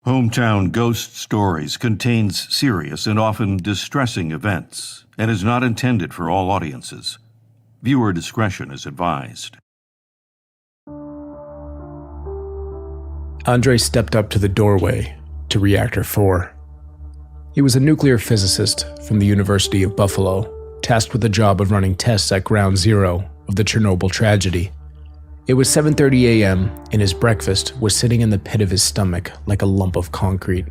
Hometown Ghost Stories contains serious and often distressing events and is not intended for all audiences. Viewer discretion is advised. Andre stepped up to the doorway to Reactor 4. He was a nuclear physicist from the University of Buffalo, tasked with the job of running tests at ground zero of the Chernobyl tragedy. It was 7:30 a.m., and his breakfast was sitting in the pit of his stomach like a lump of concrete.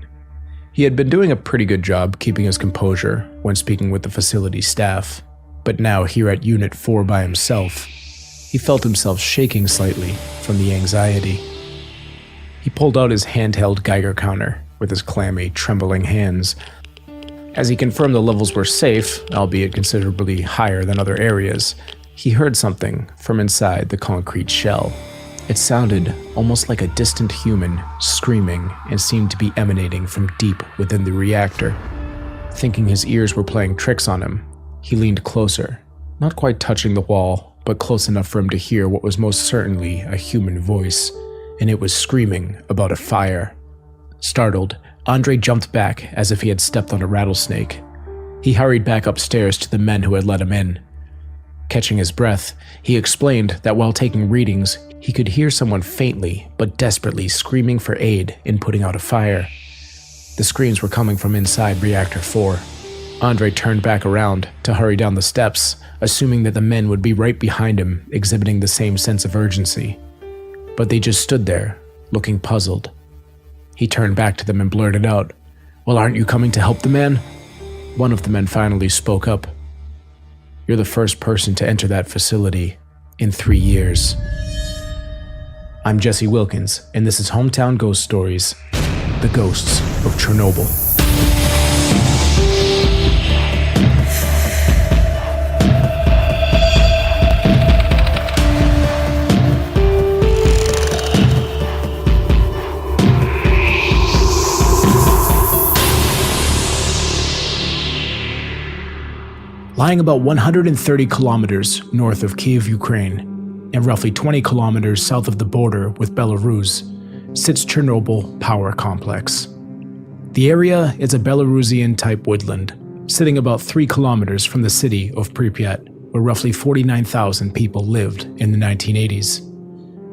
He had been doing a pretty good job keeping his composure when speaking with the facility staff, but now here at Unit 4 by himself, he felt himself shaking slightly from the anxiety. He pulled out his handheld Geiger counter with his clammy, trembling hands. As he confirmed the levels were safe, albeit considerably higher than other areas, he heard something from inside the concrete shell. It sounded almost like a distant human screaming and seemed to be emanating from deep within the reactor. Thinking his ears were playing tricks on him, he leaned closer, not quite touching the wall, but close enough for him to hear what was most certainly a human voice, and it was screaming about a fire. Startled, Andre jumped back as if he had stepped on a rattlesnake. He hurried back upstairs to the men who had let him in. Catching his breath, he explained that while taking readings, he could hear someone faintly but desperately screaming for aid in putting out a fire. The screams were coming from inside Reactor 4. Andre turned back around to hurry down the steps, assuming that the men would be right behind him, exhibiting the same sense of urgency. But they just stood there, looking puzzled. He turned back to them and blurted out, "Well, aren't you coming to help the man?" One of the men finally spoke up. "You're the first person to enter that facility in 3 years." I'm Jesse Wilkins, and this is Hometown Ghost Stories, The Ghosts of Chernobyl. Lying about 130 kilometers north of Kyiv, Ukraine, and roughly 20 kilometers south of the border with Belarus, sits Chernobyl Power Complex. The area is a Belarusian-type woodland, sitting about 3 kilometers from the city of Pripyat, where roughly 49,000 people lived in the 1980s.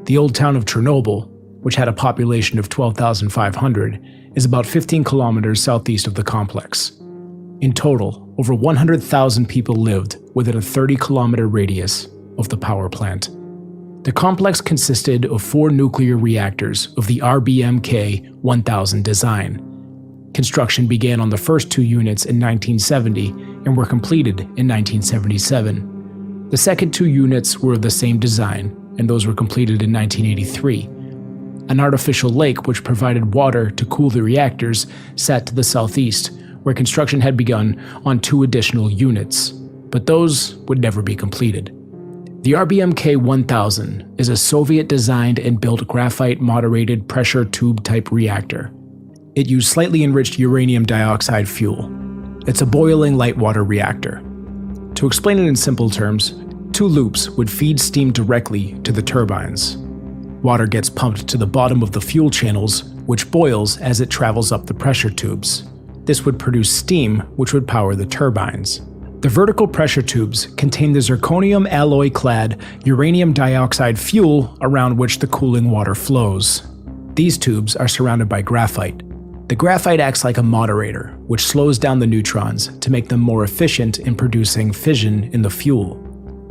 The old town of Chernobyl, which had a population of 12,500, is about 15 kilometers southeast of the complex. In total, over 100,000 people lived within a 30-kilometer radius of the power plant. The complex consisted of 4 nuclear reactors of the RBMK-1000 design. Construction began on the first 2 units in 1970 and were completed in 1977. The second 2 units were of the same design, and those were completed in 1983. An artificial lake which provided water to cool the reactors sat to the southeast, where construction had begun on 2 additional units, but those would never be completed. The RBMK-1000 is a Soviet-designed and built graphite-moderated pressure tube-type reactor. It used slightly enriched uranium dioxide fuel. It's a boiling light water reactor. To explain it in simple terms, 2 loops would feed steam directly to the turbines. Water gets pumped to the bottom of the fuel channels, which boils as it travels up the pressure tubes. This would produce steam, which would power the turbines. The vertical pressure tubes contain the zirconium alloy-clad uranium dioxide fuel around which the cooling water flows. These tubes are surrounded by graphite. The graphite acts like a moderator, which slows down the neutrons to make them more efficient in producing fission in the fuel.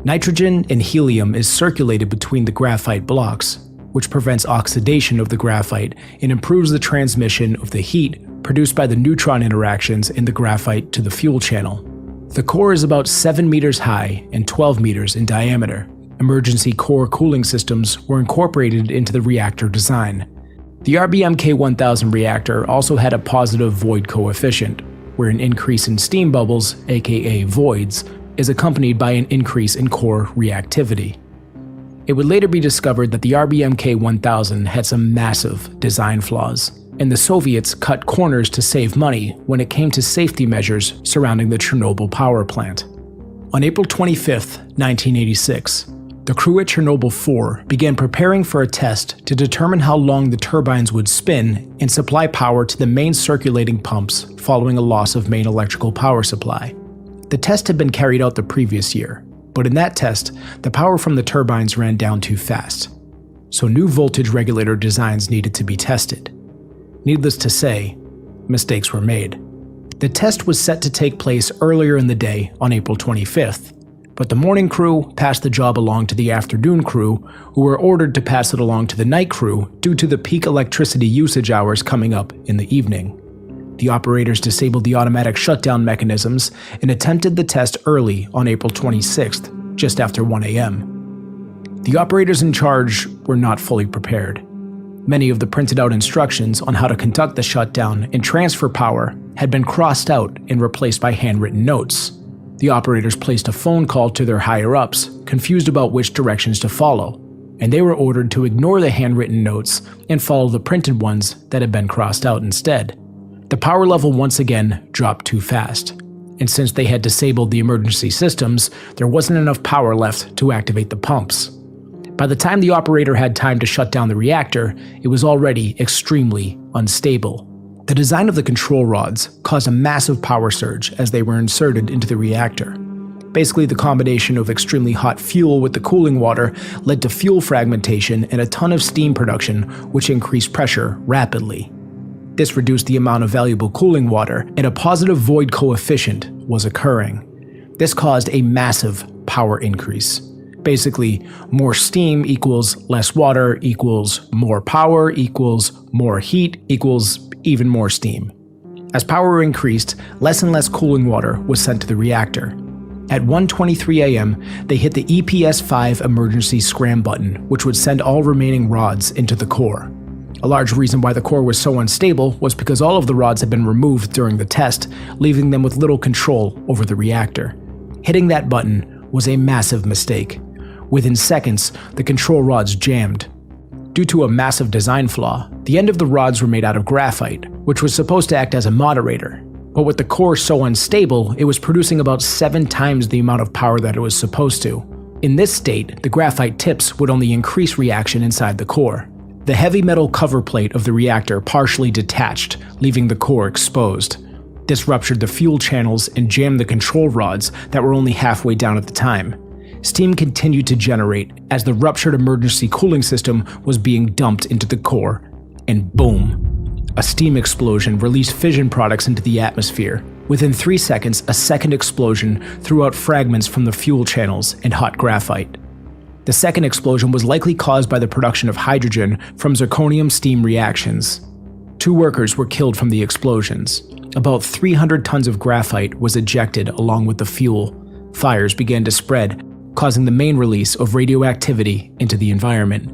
Nitrogen and helium is circulated between the graphite blocks, which prevents oxidation of the graphite and improves the transmission of the heat produced by the neutron interactions in the graphite to the fuel channel. The core is about 7 meters high and 12 meters in diameter. Emergency core cooling systems were incorporated into the reactor design. The RBMK-1000 reactor also had a positive void coefficient, where an increase in steam bubbles, aka voids, is accompanied by an increase in core reactivity. It would later be discovered that the RBMK-1000 had some massive design flaws, and the Soviets cut corners to save money when it came to safety measures surrounding the Chernobyl power plant. On April 25, 1986, The crew at Chernobyl 4 began preparing for a test to determine how long the turbines would spin and supply power to the main circulating pumps following a loss of main electrical power supply. The test had been carried out the previous year, but in that test, the power from the turbines ran down too fast. So new voltage regulator designs needed to be tested. Needless to say, mistakes were made. The test was set to take place earlier in the day on April 25th, but the morning crew passed the job along to the afternoon crew, who were ordered to pass it along to the night crew due to the peak electricity usage hours coming up in the evening. The operators disabled the automatic shutdown mechanisms and attempted the test early on April 26th, just after 1 a.m. The operators in charge were not fully prepared. Many of the printed out instructions on how to conduct the shutdown and transfer power had been crossed out and replaced by handwritten notes. The operators placed a phone call to their higher-ups, confused about which directions to follow, and they were ordered to ignore the handwritten notes and follow the printed ones that had been crossed out instead. The power level once again dropped too fast, and since they had disabled the emergency systems, there wasn't enough power left to activate the pumps. By the time the operator had time to shut down the reactor, it was already extremely unstable. The design of the control rods caused a massive power surge as they were inserted into the reactor. Basically, the combination of extremely hot fuel with the cooling water led to fuel fragmentation and a ton of steam production, which increased pressure rapidly. This reduced the amount of valuable cooling water, and a positive void coefficient was occurring. This caused a massive power increase. Basically, more steam equals less water equals more power equals more heat equals even more steam. As power increased, less and less cooling water was sent to the reactor. At 1:23 a.m., they hit the EPS-5 emergency scram button, which would send all remaining rods into the core. A large reason why the core was so unstable was because all of the rods had been removed during the test, leaving them with little control over the reactor. Hitting that button was a massive mistake. Within seconds, the control rods jammed. Due to a massive design flaw, the end of the rods were made out of graphite, which was supposed to act as a moderator. But with the core so unstable, it was producing about 7 times the amount of power that it was supposed to. In this state, the graphite tips would only increase reaction inside the core. The heavy metal cover plate of the reactor partially detached, leaving the core exposed. This ruptured the fuel channels and jammed the control rods that were only halfway down at the time. Steam continued to generate as the ruptured emergency cooling system was being dumped into the core, and boom! A steam explosion released fission products into the atmosphere. Within 3 seconds, a second explosion threw out fragments from the fuel channels and hot graphite. The second explosion was likely caused by the production of hydrogen from zirconium steam reactions. 2 workers were killed from the explosions. About 300 tons of graphite was ejected along with the fuel. Fires began to spread, causing the main release of radioactivity into the environment.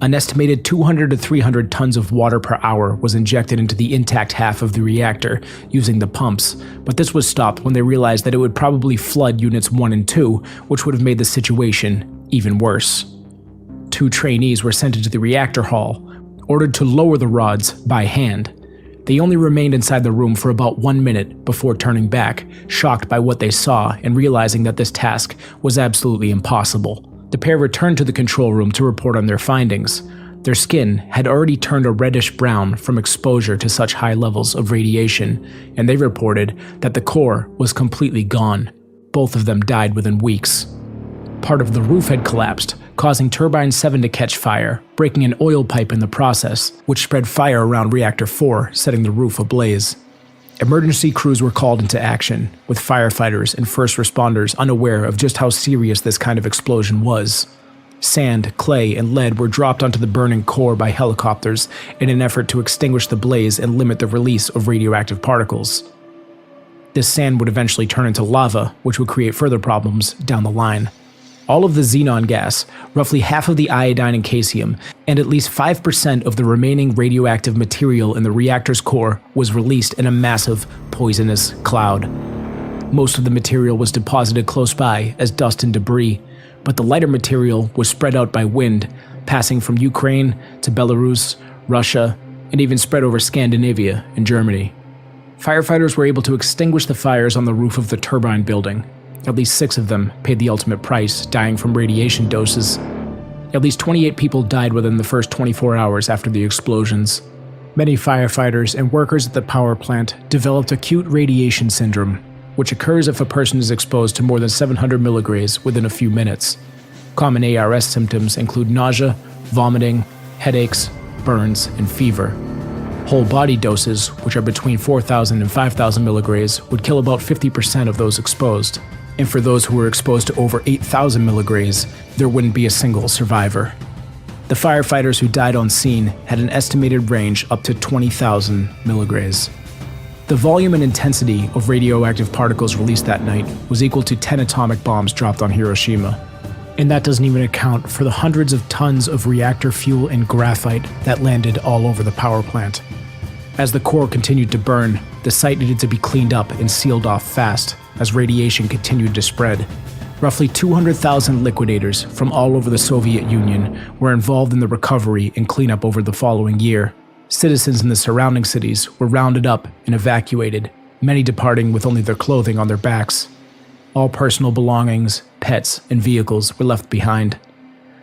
An estimated 200 to 300 tons of water per hour was injected into the intact half of the reactor using the pumps, but this was stopped when they realized that it would probably flood units 1 and 2, which would have made the situation even worse. 2 trainees were sent into the reactor hall, ordered to lower the rods by hand. They only remained inside the room for about 1 minute before turning back, shocked by what they saw and realizing that this task was absolutely impossible. The pair returned to the control room to report on their findings. Their skin had already turned a reddish brown from exposure to such high levels of radiation, and they reported that the core was completely gone. Both of them died within weeks. Part of the roof had collapsed, causing Turbine 7 to catch fire, breaking an oil pipe in the process, which spread fire around Reactor 4, setting the roof ablaze. Emergency crews were called into action, with firefighters and first responders unaware of just how serious this kind of explosion was. Sand, clay, and lead were dropped onto the burning core by helicopters in an effort to extinguish the blaze and limit the release of radioactive particles. This sand would eventually turn into lava, which would create further problems down the line. All of the xenon gas, roughly half of the iodine and caesium, and at least 5% of the remaining radioactive material in the reactor's core was released in a massive, poisonous cloud. Most of the material was deposited close by as dust and debris, but the lighter material was spread out by wind, passing from Ukraine to Belarus, Russia, and even spread over Scandinavia and Germany. Firefighters were able to extinguish the fires on the roof of the turbine building. At least 6 of them paid the ultimate price, dying from radiation doses. At least 28 people died within the first 24 hours after the explosions. Many firefighters and workers at the power plant developed acute radiation syndrome, which occurs if a person is exposed to more than 700 milligrays within a few minutes. Common ARS symptoms include nausea, vomiting, headaches, burns, and fever. Whole body doses, which are between 4,000 and 5,000 milligrays, would kill about 50% of those exposed. And for those who were exposed to over 8,000 milligrays, there wouldn't be a single survivor. The firefighters who died on scene had an estimated range up to 20,000 milligrays. The volume and intensity of radioactive particles released that night was equal to 10 atomic bombs dropped on Hiroshima. And that doesn't even account for the hundreds of tons of reactor fuel and graphite that landed all over the power plant. As the core continued to burn, the site needed to be cleaned up and sealed off fast as radiation continued to spread. Roughly 200,000 liquidators from all over the Soviet Union were involved in the recovery and cleanup over the following year. Citizens in the surrounding cities were rounded up and evacuated, many departing with only their clothing on their backs. All personal belongings, pets, and vehicles were left behind.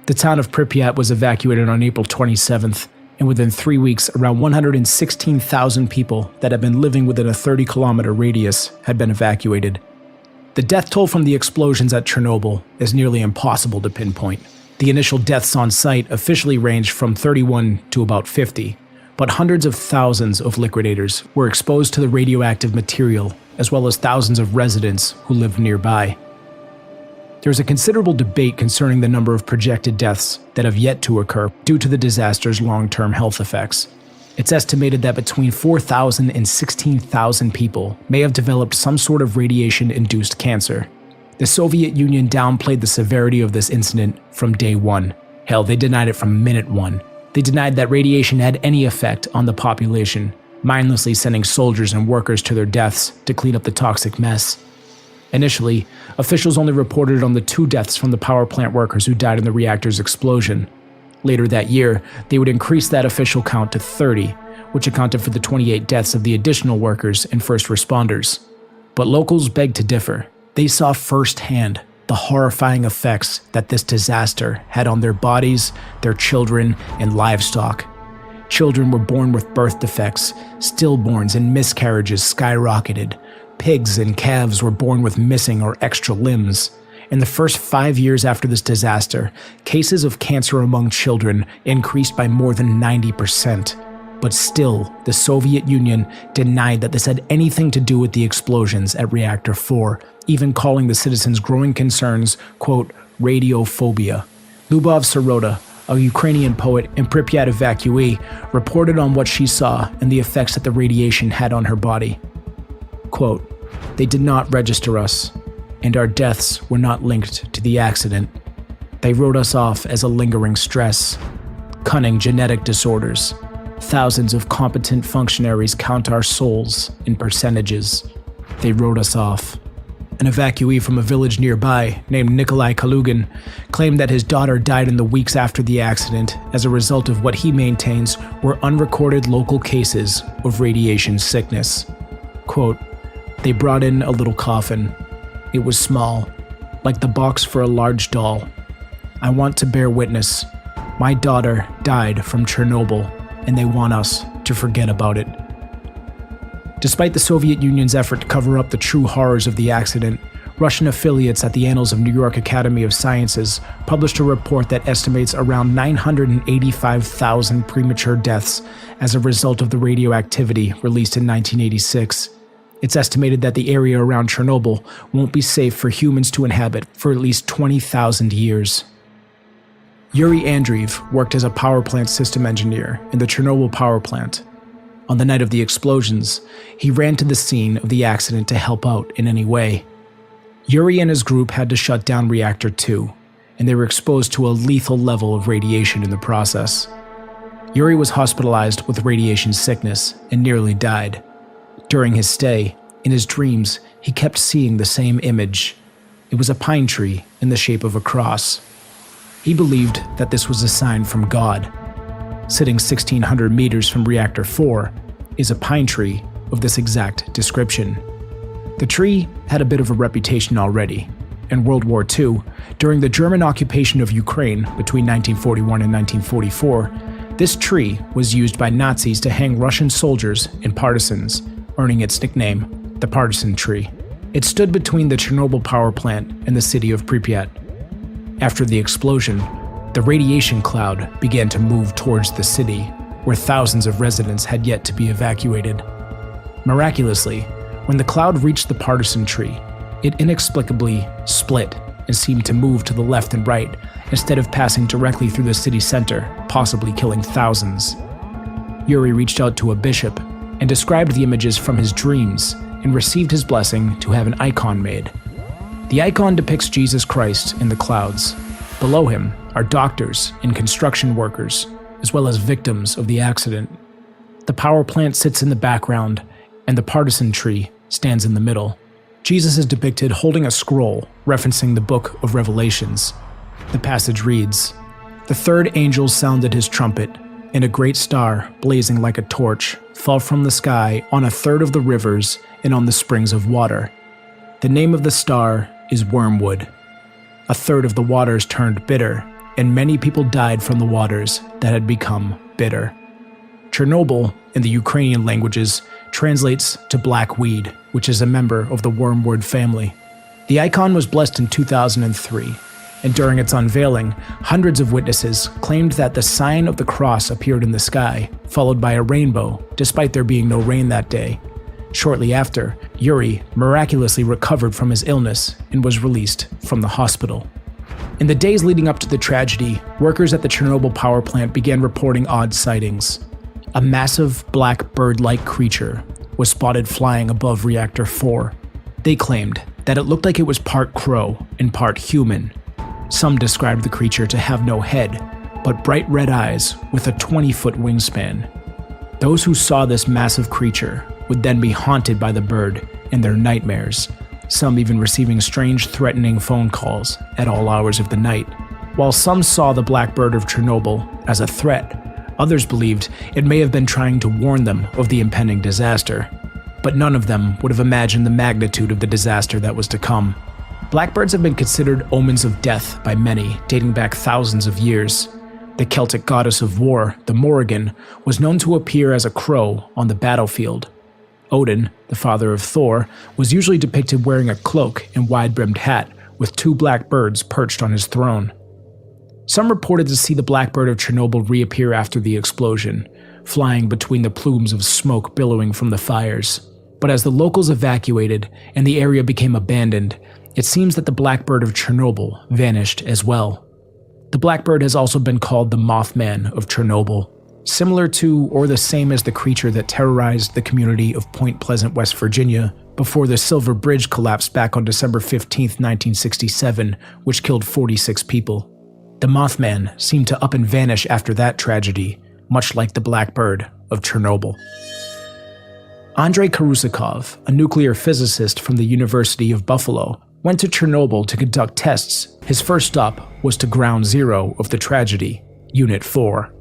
The town of Pripyat was evacuated on April 27th, and within 3 weeks, around 116,000 people that had been living within a 30-kilometer radius had been evacuated. The death toll from the explosions at Chernobyl is nearly impossible to pinpoint. The initial deaths on site officially ranged from 31 to about 50, but hundreds of thousands of liquidators were exposed to the radioactive material, as well as thousands of residents who lived nearby. There's a considerable debate concerning the number of projected deaths that have yet to occur due to the disaster's long-term health effects. It's estimated that between 4,000 and 16,000 people may have developed some sort of radiation-induced cancer. The Soviet Union downplayed the severity of this incident from day one. Hell, they denied it from minute one. They denied that radiation had any effect on the population, mindlessly sending soldiers and workers to their deaths to clean up the toxic mess. Initially, officials only reported on the 2 deaths from the power plant workers who died in the reactor's explosion. Later that year, they would increase that official count to 30, which accounted for the 28 deaths of the additional workers and first responders. But locals begged to differ. They saw firsthand the horrifying effects that this disaster had on their bodies, their children, and livestock. Children were born with birth defects, stillborns and miscarriages skyrocketed. Pigs and calves were born with missing or extra limbs. In the first 5 years after this disaster, cases of cancer among children increased by more than 90%. But still, the Soviet Union denied that this had anything to do with the explosions at Reactor 4, even calling the citizens' growing concerns, quote, radiophobia. Lyubov Sirota, a Ukrainian poet and Pripyat evacuee, reported on what she saw and the effects that the radiation had on her body. Quote, "They did not register us, and our deaths were not linked to the accident. They wrote us off as a lingering stress, cunning genetic disorders. Thousands of competent functionaries count our souls in percentages. They wrote us off." An evacuee from a village nearby, named Nikolai Kalugin, claimed that his daughter died in the weeks after the accident as a result of what he maintains were unrecorded local cases of radiation sickness. Quote, "They brought in a little coffin. It was small, like the box for a large doll. I want to bear witness. My daughter died from Chernobyl, and they want us to forget about it." Despite the Soviet Union's effort to cover up the true horrors of the accident, Russian affiliates at the Annals of New York Academy of Sciences published a report that estimates around 985,000 premature deaths as a result of the radioactivity released in 1986. It's estimated that the area around Chernobyl won't be safe for humans to inhabit for at least 20,000 years. Yuri Andreev worked as a power plant system engineer in the Chernobyl power plant. On the night of the explosions, he ran to the scene of the accident to help out in any way. Yuri and his group had to shut down Reactor 2, and they were exposed to a lethal level of radiation in the process. Yuri was hospitalized with radiation sickness and nearly died. During his stay, in his dreams, he kept seeing the same image. It was a pine tree in the shape of a cross. He believed that this was a sign from God. Sitting 1,600 meters from Reactor 4 is a pine tree of this exact description. The tree had a bit of a reputation already. In World War II, during the German occupation of Ukraine between 1941 and 1944, this tree was used by Nazis to hang Russian soldiers and partisans, earning its nickname, the partisan tree. It stood between the Chernobyl power plant and the city of Pripyat. After the explosion, the radiation cloud began to move towards the city, where thousands of residents had yet to be evacuated. Miraculously, when the cloud reached the partisan tree, it inexplicably split and seemed to move to the left and right instead of passing directly through the city center, possibly killing thousands. Yuri reached out to a bishop and described the images from his dreams and received his blessing to have an icon made. The icon depicts Jesus Christ in the clouds. Below him are doctors and construction workers, as well as victims of the accident. The power plant sits in the background, and the partisan tree stands in the middle. Jesus is depicted holding a scroll referencing the book of Revelations. The passage reads, "The third angel sounded his trumpet, and a great star, blazing like a torch, fell from the sky on a third of the rivers and on the springs of water. The name of the star is Wormwood. A third of the waters turned bitter, and many people died from the waters that had become bitter." Chernobyl, in the Ukrainian languages, translates to black weed, which is a member of the wormwood family. The icon was blessed in 2003, and during its unveiling, hundreds of witnesses claimed that the sign of the cross appeared in the sky, followed by a rainbow, despite there being no rain that day. Shortly after, Yuri miraculously recovered from his illness and was released from the hospital. In the days leading up to the tragedy, workers at the Chernobyl power plant began reporting odd sightings. A massive black bird-like creature was spotted flying above Reactor 4. They claimed that it looked like it was part crow and part human. Some described the creature to have no head, but bright red eyes with a 20-foot wingspan. Those who saw this massive creature would then be haunted by the bird in their nightmares, some even receiving strange, threatening phone calls at all hours of the night. While some saw the black bird of Chernobyl as a threat, others believed it may have been trying to warn them of the impending disaster. But none of them would have imagined the magnitude of the disaster that was to come. Blackbirds have been considered omens of death by many, dating back thousands of years. The Celtic goddess of war, the Morrigan, was known to appear as a crow on the battlefield. Odin, the father of Thor, was usually depicted wearing a cloak and wide-brimmed hat, with two black birds perched on his throne. Some reported to see the blackbird of Chernobyl reappear after the explosion, flying between the plumes of smoke billowing from the fires. But as the locals evacuated and the area became abandoned, it seems that the blackbird of Chernobyl vanished as well. The blackbird has also been called the Mothman of Chernobyl, similar to or the same as the creature that terrorized the community of Point Pleasant, West Virginia, before the Silver Bridge collapsed back on December 15, 1967, which killed 46 people. The Mothman seemed to up and vanish after that tragedy, much like the blackbird of Chernobyl. Andrei Karusakov, a nuclear physicist from the University of Buffalo, went to Chernobyl to conduct tests. His first stop was to Ground Zero of the tragedy, Unit 4.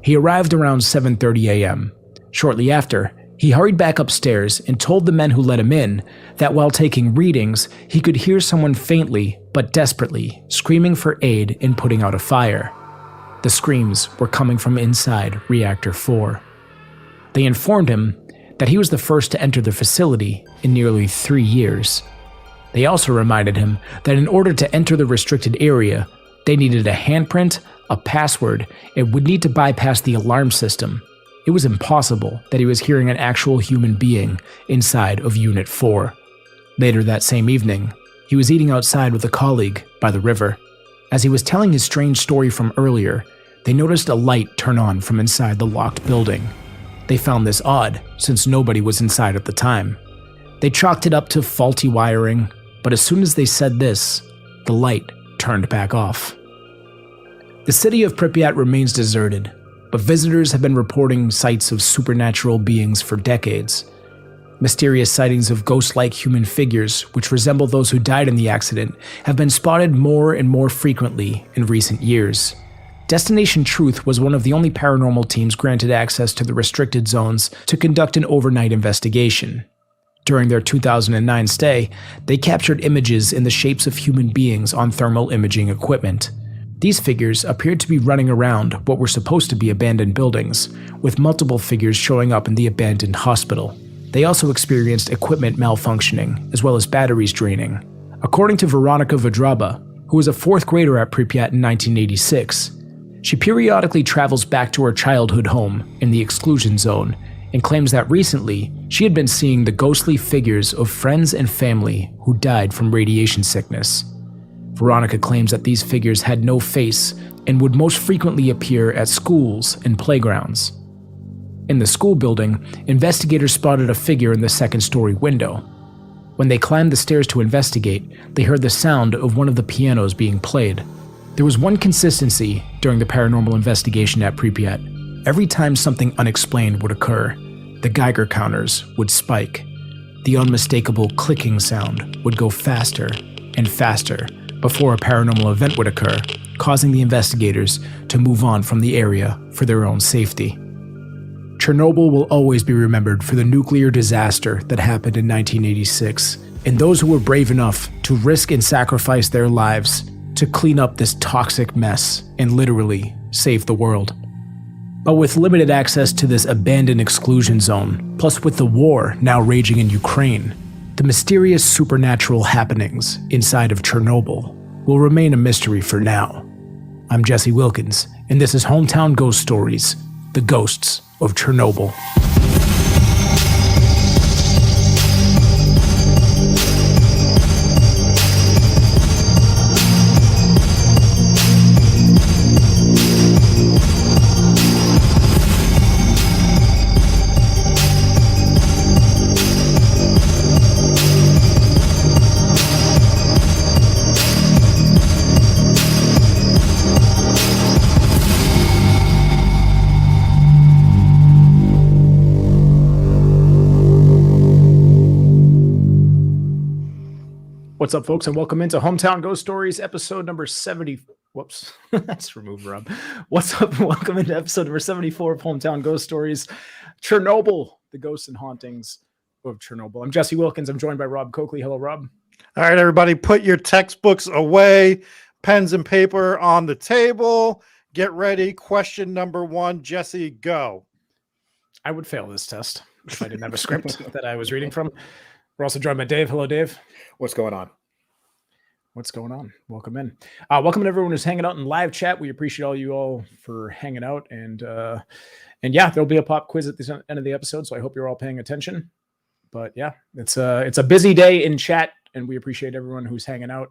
He arrived around 7:30 a.m. Shortly after, he hurried back upstairs and told the men who let him in that while taking readings, he could hear someone faintly but desperately screaming for aid and putting out a fire. The screams were coming from inside Reactor 4. They informed him that he was the first to enter the facility in nearly 3 years. They also reminded him that in order to enter the restricted area, they needed a handprint, a password, and would need to bypass the alarm system. It was impossible that he was hearing an actual human being inside of Unit 4. Later that same evening, he was eating outside with a colleague by the river. As he was telling his strange story from earlier, they noticed a light turn on from inside the locked building. They found this odd, since nobody was inside at the time. They chalked it up to faulty wiring, but as soon as they said this, the light turned back off. The city of Pripyat remains deserted, but visitors have been reporting sights of supernatural beings for decades. Mysterious sightings of ghost-like human figures, which resemble those who died in the accident, have been spotted more and more frequently in recent years. Destination Truth was one of the only paranormal teams granted access to the restricted zones to conduct an overnight investigation. During their 2009 stay, they captured images in the shapes of human beings on thermal imaging equipment. These figures appeared to be running around what were supposed to be abandoned buildings, with multiple figures showing up in the abandoned hospital. They also experienced equipment malfunctioning, as well as batteries draining. According to Veronika Vadraba, who was a 4th grader at Pripyat in 1986, she periodically travels back to her childhood home in the exclusion zone and claims that recently she had been seeing the ghostly figures of friends and family who died from radiation sickness. Veronica claims that these figures had no face and would most frequently appear at schools and playgrounds. In the school building, investigators spotted a figure in the 2nd-story window. When they climbed the stairs to investigate, they heard the sound of one of the pianos being played. There was one consistency during the paranormal investigation at Pripyat. Every time something unexplained would occur, the Geiger counters would spike. The unmistakable clicking sound would go faster and faster before a paranormal event would occur, causing the investigators to move on from the area for their own safety. Chernobyl will always be remembered for the nuclear disaster that happened in 1986, and those who were brave enough to risk and sacrifice their lives to clean up this toxic mess and literally save the world. But with limited access to this abandoned exclusion zone, plus with the war now raging in Ukraine, the mysterious supernatural happenings inside of Chernobyl will remain a mystery for now. I'm Jesse Wilkins, and this is Hometown Ghost Stories, the Ghosts of Chernobyl. What's up, folks, and welcome into Hometown Ghost Stories, episode number 70. Whoops, that's remove Rob. What's up, and welcome into episode number 74 of Hometown Ghost Stories, Chernobyl, the ghosts and hauntings of Chernobyl. I'm Jesse Wilkins. I'm joined by Rob Coakley. Hello, Rob. All right, everybody, put your textbooks away, pens and paper on the table. Get ready. Question number 1, Jesse, go. I would fail this test if I didn't have a script that I was reading from. We're also joined by Dave. Hello, Dave. What's going on? What's going on? Welcome in. Welcome to everyone who's hanging out in live chat. We appreciate all you all for hanging out. And yeah, there'll be a pop quiz at the end of the episode, so I hope you're all paying attention. But yeah, it's a busy day in chat, and we appreciate everyone who's hanging out.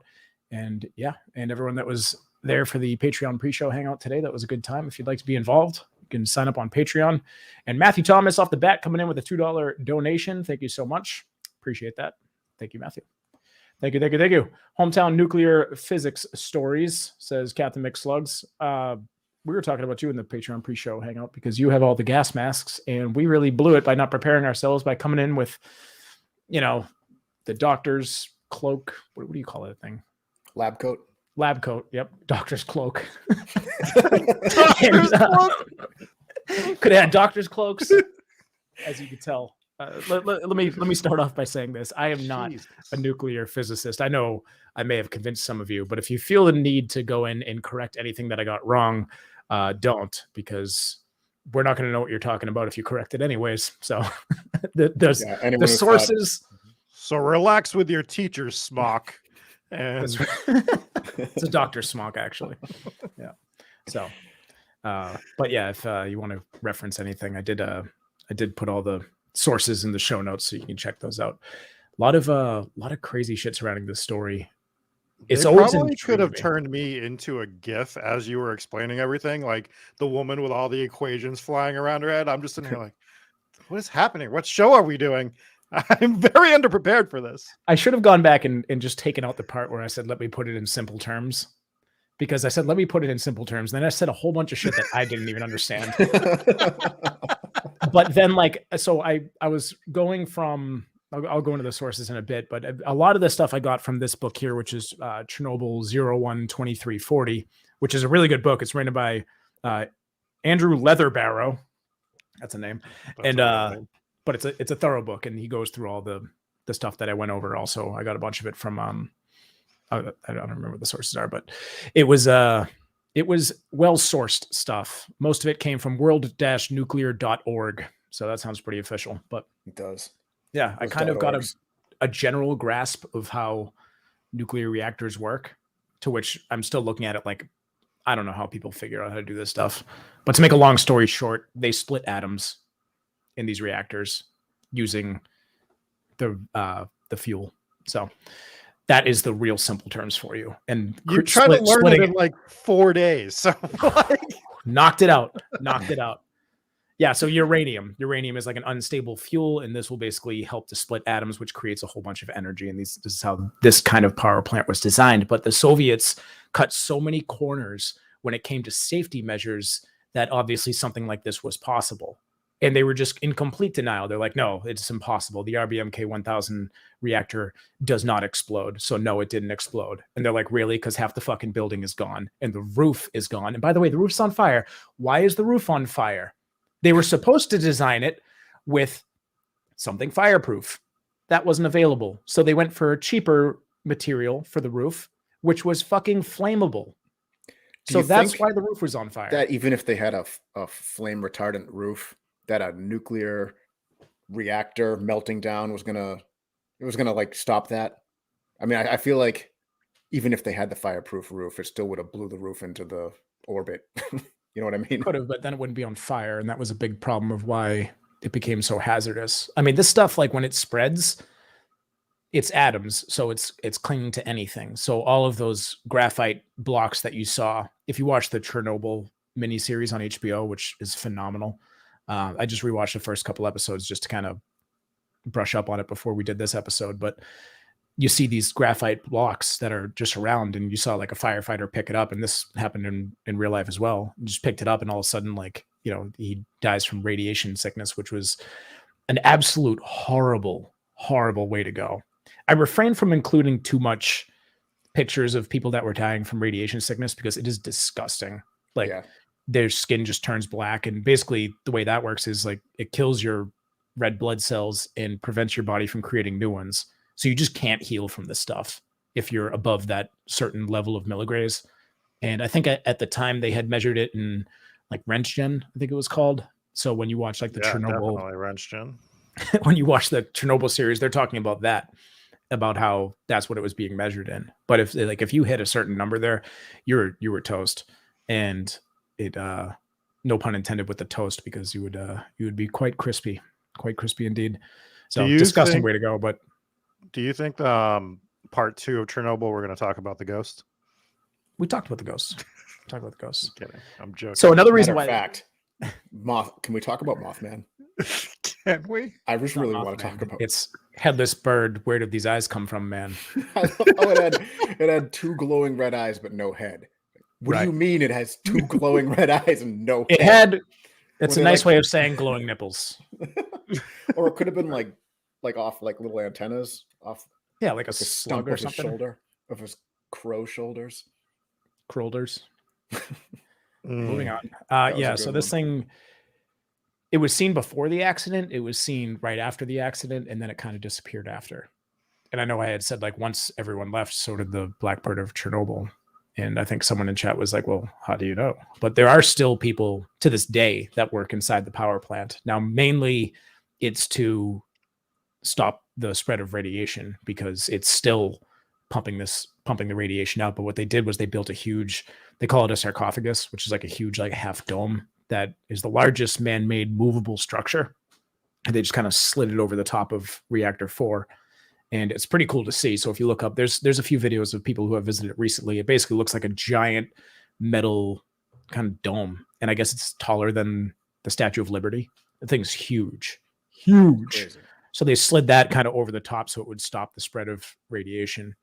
And yeah, and everyone that was there for the Patreon pre-show hangout today. That was a good time. If you'd like to be involved, you can sign up on Patreon. And Matthew Thomas off the bat coming in with a $2 donation. Thank you so much. Appreciate that. Thank you, Matthew. Thank you. Hometown Nuclear Physics Stories, says Captain McSlugs. We were talking about you in the Patreon pre-show hangout because you have all the gas masks, and we really blew it by not preparing ourselves by coming in with, the doctor's cloak. What do you call that thing? Lab coat. Lab coat. Yep. Doctor's cloak. Doctor's cloak. Could have had doctor's cloaks, as you could tell. Let me start off by saying this. I am not a nuclear physicist. I know I may have convinced some of you, but if you feel the need to go in and correct anything that I got wrong, don't, because we're not going to know what you're talking about if you correct it anyways. So the sources. So relax with your teacher's smock. And it's a doctor's smock, actually. Yeah. So, but yeah, if you want to reference anything, I did put all the sources in the show notes so you can check those out. A lot of crazy shit surrounding this story. It's always probably could have turned me into a GIF as you were explaining everything, like the woman with all the equations flying around her head. I'm just sitting here like, what is happening? What show are we doing? I'm very underprepared for this. I should have gone back and just taken out the part where I said, let me put it in simple terms. Because I said, let me put it in simple terms. Then I said a whole bunch of shit that I didn't even understand. But then, so I was going from, I'll go into the sources in a bit, but a lot of the stuff I got from this book here, which is Chernobyl 01-2340, which is a really good book. It's written by Andrew Leatherbarrow. That's a name. But it's a thorough book, and he goes through all the the stuff that I went over. Also, I got a bunch of it from I don't remember what the sources are, but it was well sourced stuff. Most of it came from world-nuclear.org. So that sounds pretty official, but It does. yeah, I Those kind of got .orgs. a general grasp of how nuclear reactors work, to which I'm still looking at it like, I don't know how people figure out how to do this stuff. But to make a long story short, they split atoms in these reactors using the fuel. So that is the real simple terms for you. And You try to learn it splitting in like 4 days. So like, knocked it out. Yeah, so uranium is like an unstable fuel, and this will basically help to split atoms, which creates a whole bunch of energy. And this is how this kind of power plant was designed. But the Soviets cut so many corners when it came to safety measures that obviously something like this was possible. And they were just in complete denial. They're like, no, it's impossible. The RBMK 1000 reactor does not explode. So no, it didn't explode. And they're like, really? Because half the fucking building is gone and the roof is gone. And by the way, the roof's on fire. Why is the roof on fire? They were supposed to design it with something fireproof. That wasn't available. So they went for a cheaper material for the roof, which was fucking flammable. So that's why the roof was on fire. That even if they had a flame retardant roof, that a nuclear reactor melting down was gonna like stop that. I mean, I feel like even if they had the fireproof roof, it still would have blew the roof into the orbit. You know what I mean? Could have, but then it wouldn't be on fire, and that was a big problem of why it became so hazardous. I mean, this stuff, like when it spreads, it's atoms, so it's clinging to anything. So all of those graphite blocks that you saw, if you watch the Chernobyl miniseries on HBO, which is phenomenal, I just rewatched the first couple episodes just to kind of brush up on it before we did this episode, but you see these graphite blocks that are just around, and you saw like a firefighter pick it up, and this happened in real life as well. You just picked it up, and all of a sudden, like, you know, he dies from radiation sickness, which was an absolute horrible, horrible way to go. I refrained from including too much pictures of people that were dying from radiation sickness because it is disgusting. Like, their skin just turns black, and basically the way that works is like it kills your red blood cells and prevents your body from creating new ones. So you just can't heal from this stuff if you're above that certain level of milligrays. And I think at the time they had measured it in like Röntgen, I think it was called. So when you watch like the Chernobyl, Röntgen. when you watch the Chernobyl series, they're talking about that, about how that's what it was being measured in. But if you hit a certain number there, you were toast. And it no pun intended with the toast, because you would be quite crispy indeed. So disgusting way to go. But do you think part 2 of Chernobyl we're going to talk about the ghost? We talked about the ghosts. I'm kidding. I'm joking. So another reason why can we talk about Mothman? Can we? I just really want to talk about it's headless bird. Where did these eyes come from, man? I love how it had 2 glowing red eyes but no head. What do you mean it has 2 glowing red eyes and no head? It's a nice way of saying glowing nipples. Or it could have been like off like little antennas off. Yeah, like a slug or something. Shoulder of his crow shoulders. Crolders. Moving on. So this thing, it was seen before the accident. It was seen right after the accident, and then it kind of disappeared after. And I know I had said like once everyone left, so did the Blackbird of Chernobyl. And I think someone in chat was like, well, how do you know? But there are still people to this day that work inside the power plant. Now, mainly it's to stop the spread of radiation, because it's still pumping the radiation out. But what they did was they built a huge, they call it a sarcophagus, which is like a huge, like half dome that is the largest man-made movable structure. And they just kind of slid it over the top of reactor 4. And it's pretty cool to see. So if you look up, there's a few videos of people who have visited it recently. It basically looks like a giant metal kind of dome. And I guess it's taller than the Statue of Liberty. The thing's huge. Crazy. So they slid that kind of over the top so it would stop the spread of radiation.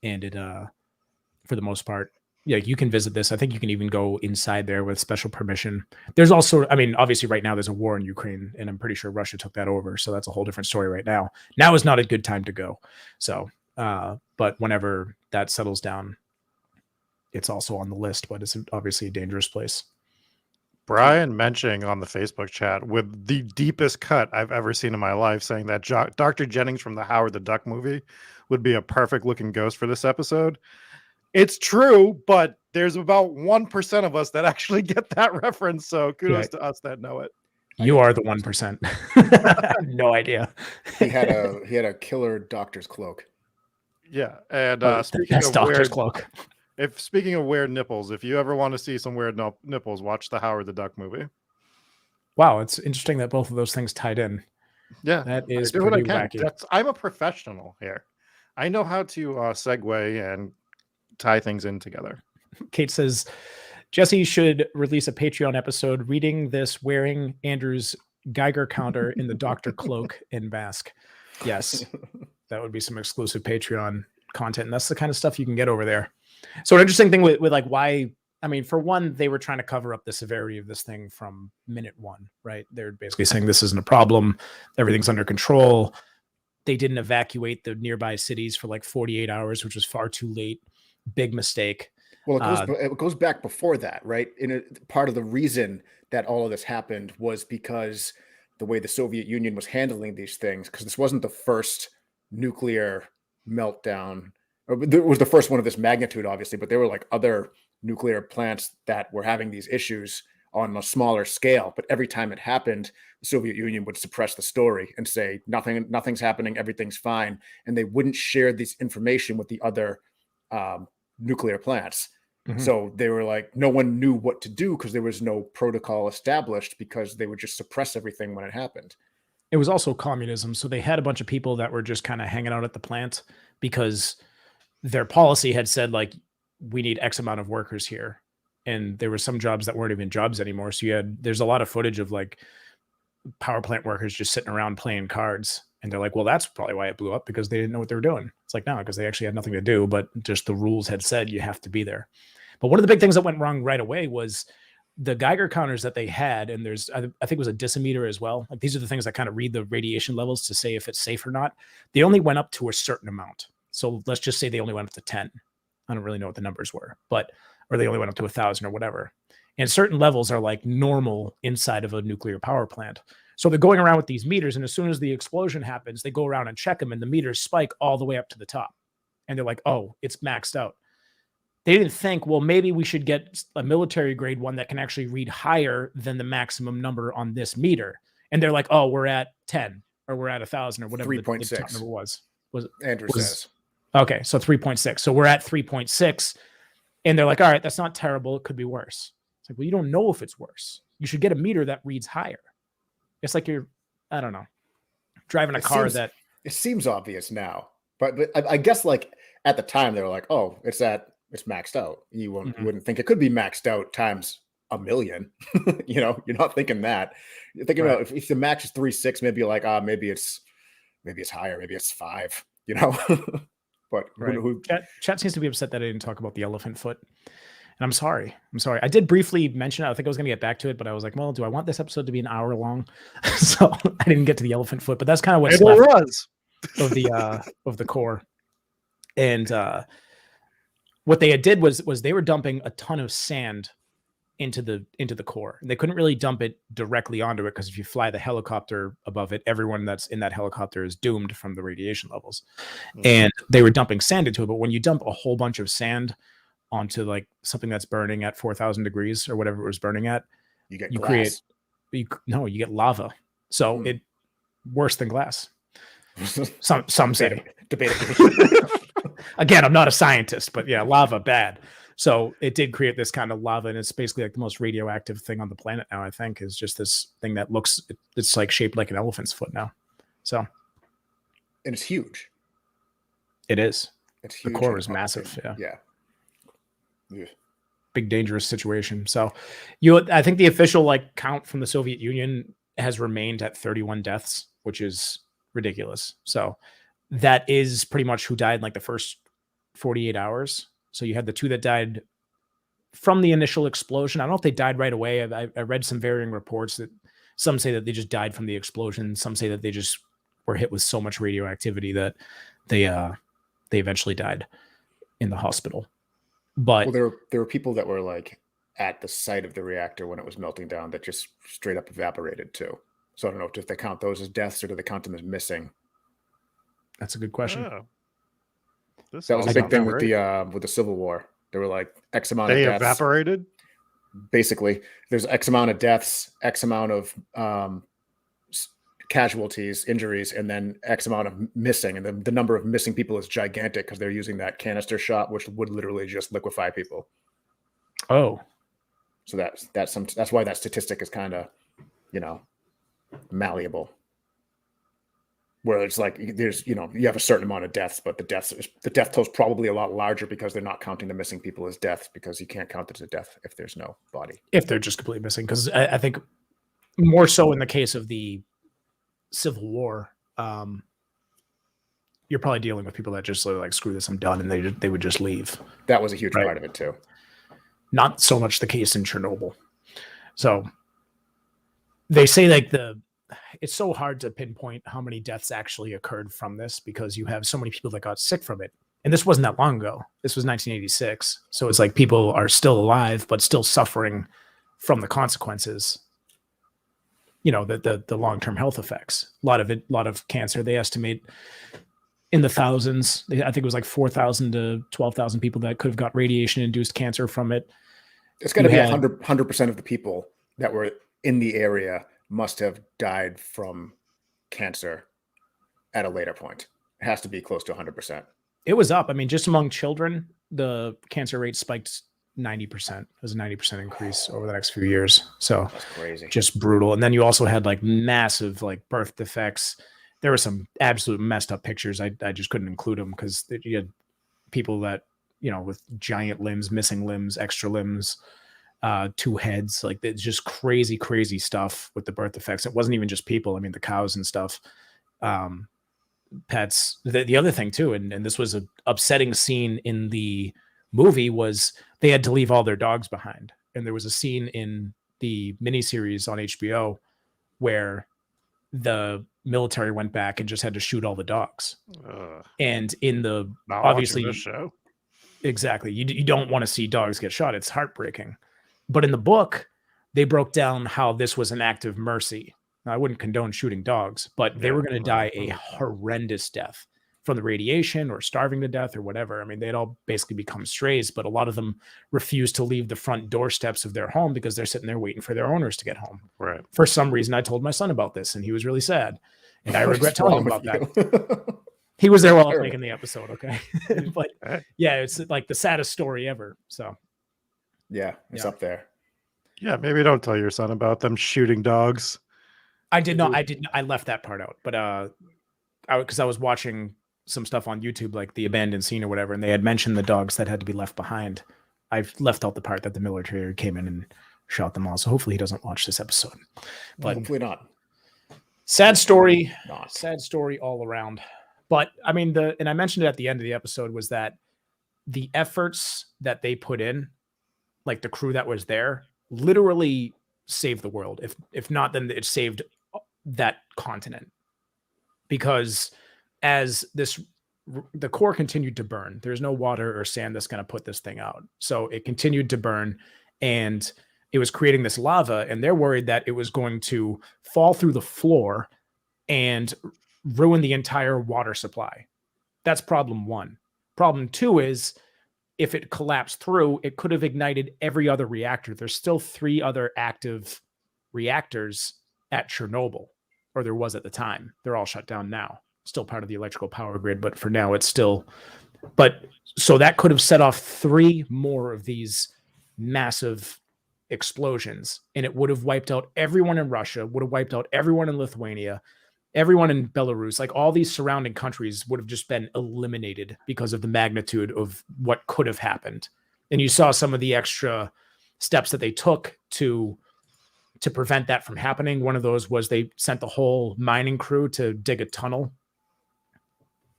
And it, for the most part, yeah, you can visit this. I think you can even go inside there with special permission. There's also, I mean, obviously right now there's a war in Ukraine, and I'm pretty sure Russia took that over. So that's a whole different story right now. Now is not a good time to go. So, but whenever that settles down, it's also on the list, but it's obviously a dangerous place. Brian mentioning on the Facebook chat with the deepest cut I've ever seen in my life, saying that Dr. Jennings from the Howard the Duck movie would be a perfect looking ghost for this episode. It's true, but there's about 1% of us that actually get that reference. So kudos to us that know it. You are the 1%. I have no idea. He had a killer doctor's cloak. Yeah, and speaking of doctor's cloak. Speaking of weird nipples, if you ever want to see some weird nipples, watch the Howard the Duck movie. Wow, it's interesting that both of those things tied in. Yeah, that is pretty wacky. I'm a professional here. I know how to segue and tie things in together. Kate says Jesse should release a Patreon episode reading this wearing Andrew's Geiger counter in the doctor cloak and mask. Yes, that would be some exclusive Patreon content. And that's the kind of stuff you can get over there. So an interesting thing with like why, I mean, for one, they were trying to cover up the severity of this thing from minute one, right? They're basically saying this isn't a problem. Everything's under control. They didn't evacuate the nearby cities for like 48 hours, which was far too late. Big mistake. Well, it goes back before that, right? Part of the reason that all of this happened was because the way the Soviet Union was handling these things, because this wasn't the first nuclear meltdown. It was the first one of this magnitude, obviously, but there were like other nuclear plants that were having these issues on a smaller scale. But every time it happened, the Soviet Union would suppress the story and say nothing's happening, everything's fine, and they wouldn't share this information with the other nuclear plants. Mm-hmm. So they were like, no one knew what to do because there was no protocol established because they would just suppress everything when it happened. It was also communism, so they had a bunch of people that were just kind of hanging out at the plant because their policy had said like we need X amount of workers here, and there were some jobs that weren't even jobs anymore. So there's a lot of footage of like power plant workers just sitting around playing cards, and they're like, well, that's probably why it blew up, because they didn't know what they were doing. It's like, no, because they actually had nothing to do, but just the rules had said you have to be there. But one of the big things that went wrong right away was the Geiger counters that they had, and there's I think it was a decimeter as well. Like these are the things that kind of read the radiation levels to say if it's safe or not. They only went up to a certain amount. So let's just say they only went up to 10. I don't really know what the numbers were, or they only went up to 1,000 or whatever. And certain levels are like normal inside of a nuclear power plant. So they're going around with these meters, and as soon as the explosion happens, they go around and check them, and the meters spike all the way up to the top. And they're like, oh, it's maxed out. They didn't think, well, maybe we should get a military grade one that can actually read higher than the maximum number on this meter. And they're like, oh, we're at 10 or we're at 1,000 or whatever 3.6 the top number was. Andrew says. Okay, so 3.6. So we're at 3.6. And they're like, all right, that's not terrible. It could be worse. It's like, well, you don't know if it's worse. You should get a meter that reads higher. It's like you're, I don't know, driving a car that... It seems obvious now. But I guess like at the time they were like, oh, it's maxed out. You wouldn't think it could be maxed out times 1,000,000. You're not thinking that. You're thinking about if the max is 3.6, maybe you're like, maybe it's higher, maybe it's 5, But Chat seems to be upset that I didn't talk about the elephant foot. And I'm sorry. I did briefly mention it. I think I was going to get back to it, but I was like, well, do I want this episode to be an hour long? So I didn't get to the elephant foot, but that's kind of what's left of the core. And what they did was they were dumping a ton of sand into the core. They couldn't really dump it directly onto it because if you fly the helicopter above it, everyone that's in that helicopter is doomed from the radiation levels. Mm-hmm. And they were dumping sand into it. But when you dump a whole bunch of sand onto like something that's burning at 4,000 degrees or whatever it was burning at, you get lava. So it worse than glass. Some say. Debatable. Again, I'm not a scientist, but yeah, lava bad. So it did create this kind of lava, and it's basically like the most radioactive thing on the planet now, I think, is just this thing that it's like shaped like an elephant's foot now. So. And it's huge. It is. It's huge. The core is massive. Yeah. Big dangerous situation. So I think the official count from the Soviet Union has remained at 31 deaths, which is ridiculous. So that is pretty much who died in like the first 48 hours. So you had the 2 that died from the initial explosion. I don't know if they died right away. I read some varying reports that some say that they just died from the explosion. Some say that they just were hit with so much radioactivity that they eventually died in the hospital. But there were people that were like at the site of the reactor when it was melting down that just straight up evaporated too. So I don't know if they count those as deaths or do they count them as missing. That's a good question. Oh. This That was all a big sounds thing great. with the Civil War. There were like X amount They of deaths. evaporated? Basically, there's X amount of deaths, X amount of casualties, injuries, and then X amount of missing. And the number of missing people is gigantic because they're using that canister shot, which would literally just liquefy people. Oh, So that's why that statistic is kind of, malleable. Where it's like there's, you have a certain amount of deaths, but the death toll is probably a lot larger because they're not counting the missing people as deaths because you can't count it as a death if there's no body. if they're just completely missing, because I think more so in the case of the Civil War, you're probably dealing with people that just like, screw this, I'm done, and they would just leave. That was a huge Right. part of it too. Not so much the case in Chernobyl. So they say like it's so hard to pinpoint how many deaths actually occurred from this because you have so many people that got sick from it. And this wasn't that long ago. This was 1986. So it's like people are still alive, but still suffering from the consequences. The long-term health effects. A lot of cancer. They estimate in the thousands. I think it was like 4,000 to 12,000 people that could have got radiation-induced cancer from it. It's got to be 100% of the people that were in the area must have died from cancer at a later point. It has to be close to 100%. It was up. I mean, just among children, the cancer rate spiked 90%. It was a 90% increase over the next few years. So That's crazy. just brutal. And then you also had like massive like birth defects. There were some absolute messed up pictures. I just couldn't include them because you had people that, with giant limbs, missing limbs, extra limbs, 2 heads. Like it's just crazy, crazy stuff with the birth defects. It wasn't even just people. I mean, the cows and stuff. Pets. The other thing too, and this was an upsetting scene in the movie, was they had to leave all their dogs behind. And there was a scene in the miniseries on HBO where the military went back and just had to shoot all the dogs. And in the Not obviously watching this show. Exactly, you don't want to see dogs get shot. It's heartbreaking. But in the book, they broke down how this was an act of mercy. Now, I wouldn't condone shooting dogs, but they were going to die a horrendous death from the radiation or starving to death or whatever. I mean, they'd all basically become strays, but a lot of them refused to leave the front doorsteps of their home because they're sitting there waiting for their owners to get home. Right. For some reason, I told my son about this, and he was really sad. And I regret telling him about that. He was there while I was making the episode, okay? But yeah, it's like the saddest story ever. So Yeah, it's up there. Yeah, maybe don't tell your son about them shooting dogs. I did not. I left that part out, but because I was watching some stuff on YouTube, like the abandoned scene or whatever, and they had mentioned the dogs that had to be left behind. I've left out the part that the military came in and shot them all. So hopefully he doesn't watch this episode. But hopefully not. Sad story. Not. Sad story all around. But I mean, and I mentioned it at the end of the episode, was that the efforts that they put in, like the crew that was there, literally saved the world. If not, then it saved that continent. Because as the core continued to burn, there's no water or sand that's going to put this thing out. So it continued to burn, and it was creating this lava, and they're worried that it was going to fall through the floor and ruin the entire water supply. That's problem 1. Problem 2 is, if it collapsed through, it could have ignited every other reactor. There's still 3 other active reactors at Chernobyl, or there was at the time. They're all shut down now. Still part of the electrical power grid, but for now it's still. But so that could have set off 3 more of these massive explosions, and it would have wiped out everyone in Russia, would have wiped out everyone in Lithuania, everyone in Belarus. Like all these surrounding countries would have just been eliminated because of the magnitude of what could have happened. And you saw some of the extra steps that they took to prevent that from happening. One of those was they sent the whole mining crew to dig a tunnel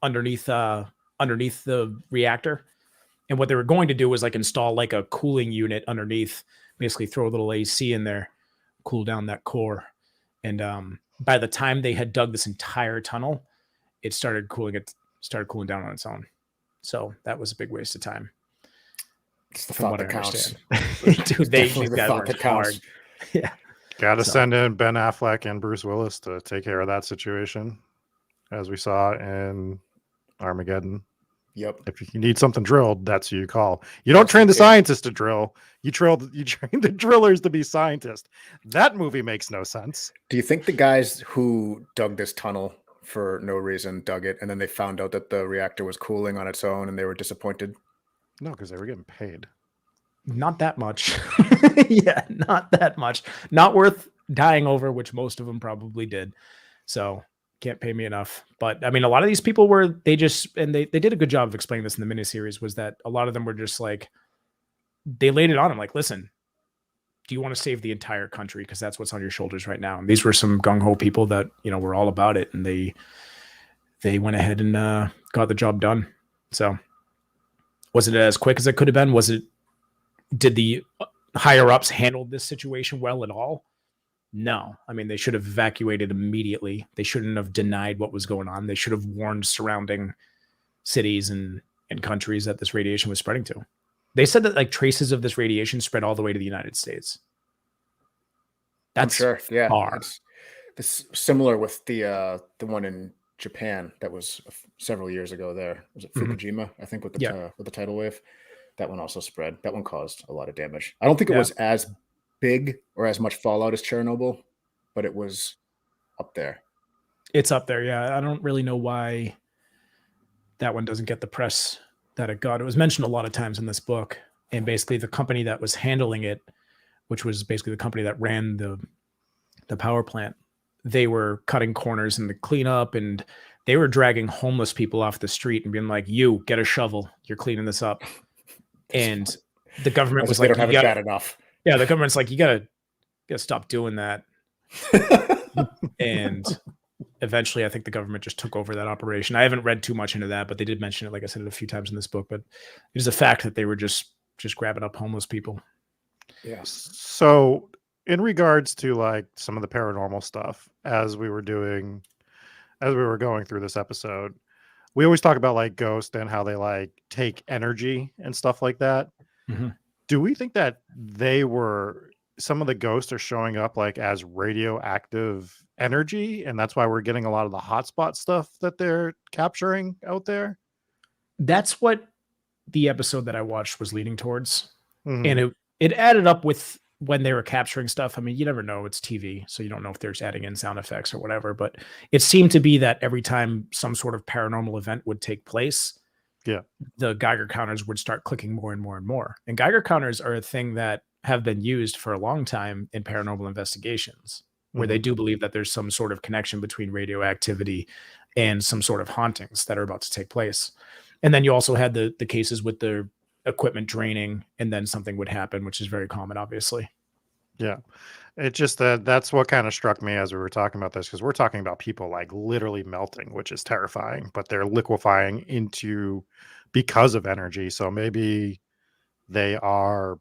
underneath the reactor. And what they were going to do was like install like a cooling unit underneath, basically throw a little AC in there, cool down that core. And by the time they had dug this entire tunnel, it started cooling down on its own. So that was a big waste of time. It's the from thought what I that counts. understand. Dude, Definitely these the guys thought worked that counts. hard. Yeah. Gotta So- send in Ben Affleck and Bruce Willis to take care of that situation, as we saw in Armageddon. Yep. If you need something drilled, that's who you call. You don't Yes, train you the can. scientists to drill. You train the drillers to be scientists. That movie makes no sense. Do you think the guys who dug this tunnel for no reason dug it, and then they found out that the reactor was cooling on its own, and they were disappointed? No, because they were getting paid. Not that much. Yeah, not that much. Not worth dying over, which most of them probably did. So can't pay me enough. But I mean, a lot of these people they did a good job of explaining this in the miniseries, was that a lot of them were just like, they laid it on them like, listen, do you want to save the entire country? Because that's what's on your shoulders right now. And these were some gung-ho people that, were all about it. And they went ahead and got the job done. So was it as quick as it could have been? Did the higher ups handle this situation well at all? No. I mean, they should have evacuated immediately. They shouldn't have denied what was going on. They should have warned surrounding cities and countries that this radiation was spreading to. They said that like traces of this radiation spread all the way to the United States. That's I'm sure. Yeah. far. It's this similar with the one in Japan that was several years ago there. Was it Mhm. Fukushima? I think with the Yeah. with the tidal wave. That one also spread. That one caused a lot of damage. I don't think it Yeah. was as big or as much fallout as Chernobyl, but it was up there. It's up there. Yeah. I don't really know why that one doesn't get the press that it got. It was mentioned a lot of times in this book. And basically the company that was handling it, which was basically the company that ran the power plant, they were cutting corners in the cleanup, and they were dragging homeless people off the street and being like, you get a shovel, you're cleaning this up. And the government As was if they like, don't have it bad enough. yeah, the government's like, you gotta stop doing that. And eventually I think the government just took over that operation. I haven't read too much into that, but they did mention it, like I said, a few times in this book. But it is a fact that they were just grabbing up homeless people. Yeah. So in regards to like some of the paranormal stuff, as we were going through this episode, we always talk about like ghosts and how they like take energy and stuff like that. Mhm. Do we think that some of the ghosts are showing up like as radioactive energy, and that's why we're getting a lot of the hotspot stuff that they're capturing out there? That's what the episode that I watched was leading towards. Mhm. And it added up with when they were capturing stuff. I mean, you never know, it's TV, so you don't know if they're just adding in sound effects or whatever, but it seemed to be that every time some sort of paranormal event would take place, Yeah. the Geiger counters would start clicking more and more and more. And Geiger counters are a thing that have been used for a long time in paranormal investigations, where they do believe that there's some sort of connection between radioactivity and some sort of hauntings that are about to take place. And then you also had the cases with the equipment draining, and then something would happen, which is very common, obviously. Yeah. It just that's what kind of struck me as we were talking about this, because we're talking about people like literally melting, which is terrifying, but they're liquefying because of energy. So maybe they are,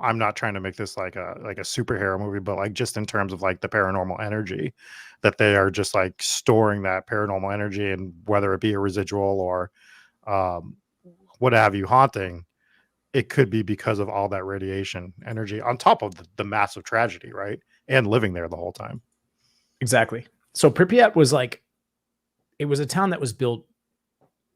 I'm not trying to make this like a superhero movie, but like just in terms of like the paranormal energy, that they are just like storing that paranormal energy, and whether it be a residual or what have you, haunting, it could be because of all that radiation energy on top of the massive tragedy, right? And living there the whole time. Exactly. So Pripyat was it was a town that was built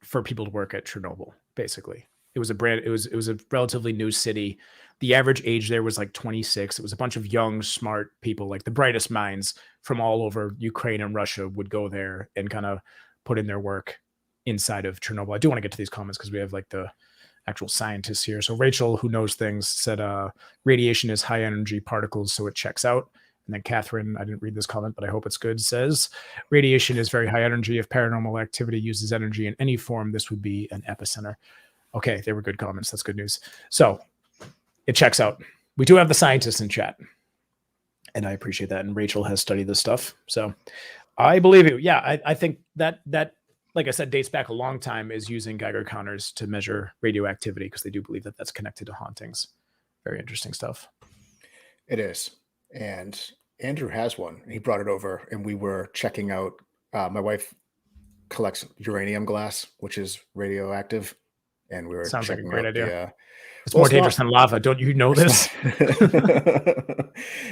for people to work at Chernobyl, basically. It was a relatively new city. The average age there was like 26. It was a bunch of young, smart people, like the brightest minds from all over Ukraine and Russia would go there and kind of put in their work inside of Chernobyl. I do want to get to these comments because we have like the actual scientists here. So Rachel, who knows things, said radiation is high energy particles, so it checks out. And then Catherine, I didn't read this comment, but I hope it's good, says radiation is very high energy. If paranormal activity uses energy in any form, this would be an epicenter. Okay, they were good comments. That's good news. So it checks out. We do have the scientists in chat, and I appreciate that. And Rachel has studied this stuff, so I believe you. Yeah, I think that like I said, dates back a long time, is using Geiger counters to measure radioactivity, because they do believe that that's connected to hauntings. Very interesting stuff. It is. And Andrew has one. He brought it over, and we were checking out. My wife collects uranium glass, which is radioactive. and we were Sounds like a checking great out idea. the. It's Well, more it's dangerous not- than lava. Don't you know this?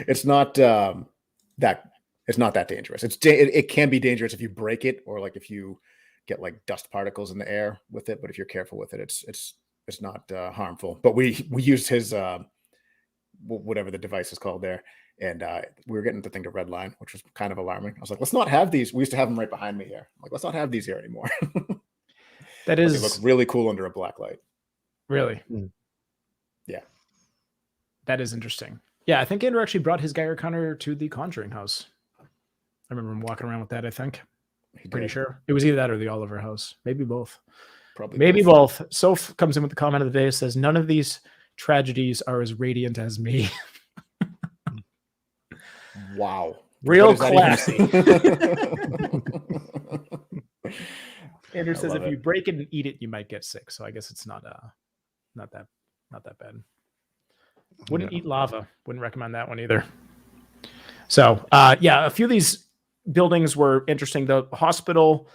It's not that. It's not that dangerous. It can be dangerous if you break it, or like if you get like dust particles in the air with it. But if you're careful with it, it's not harmful. But we used his whatever the device is called there, and we were getting the thing to red line, which was kind of alarming. I was like, let's not have these. We used to have them right behind me here. I'm like, let's not have these here anymore. That But they is look really cool under a black light. really. Yeah. That is interesting. Yeah, I think Andrew actually brought his Geiger counter to the Conjuring house. I remember him walking around with that, I think. He Pretty did. sure. It was either that or the Oliver house. Maybe both. Probably Maybe both. both. Soph comes in with the comment of the day, says, none of these tragedies are as radiant as me. Wow. Real What does that classy. even- Andrew I says love if it. you break it and eat it, you might get sick. So I guess it's not that bad. Wouldn't eat lava. Wouldn't recommend that one either. So yeah, a few of these buildings were interesting. The hospital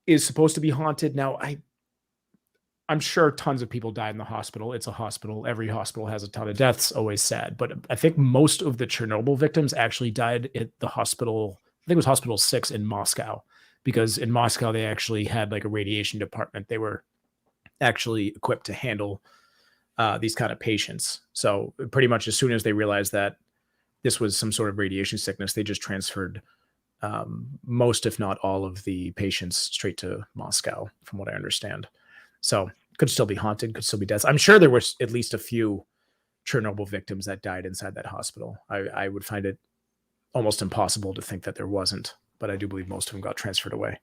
is supposed to be haunted. Now I'm sure tons of people died in the hospital. It's a hospital. Every hospital has a ton of deaths. Always sad. But I think most of the Chernobyl victims actually died at the hospital. I think it was Hospital 6 in Moscow, because in Moscow, they actually had like a radiation department. They were actually equipped to handle these kind of patients. So pretty much as soon as they realized that this was some sort of radiation sickness, they just transferred most, if not all, of the patients straight to Moscow, from what I understand. So could still be haunted, could still be deaths. I'm sure there was at least a few Chernobyl victims that died inside that hospital. I would find it almost impossible to think that there wasn't, but I do believe most of them got transferred away.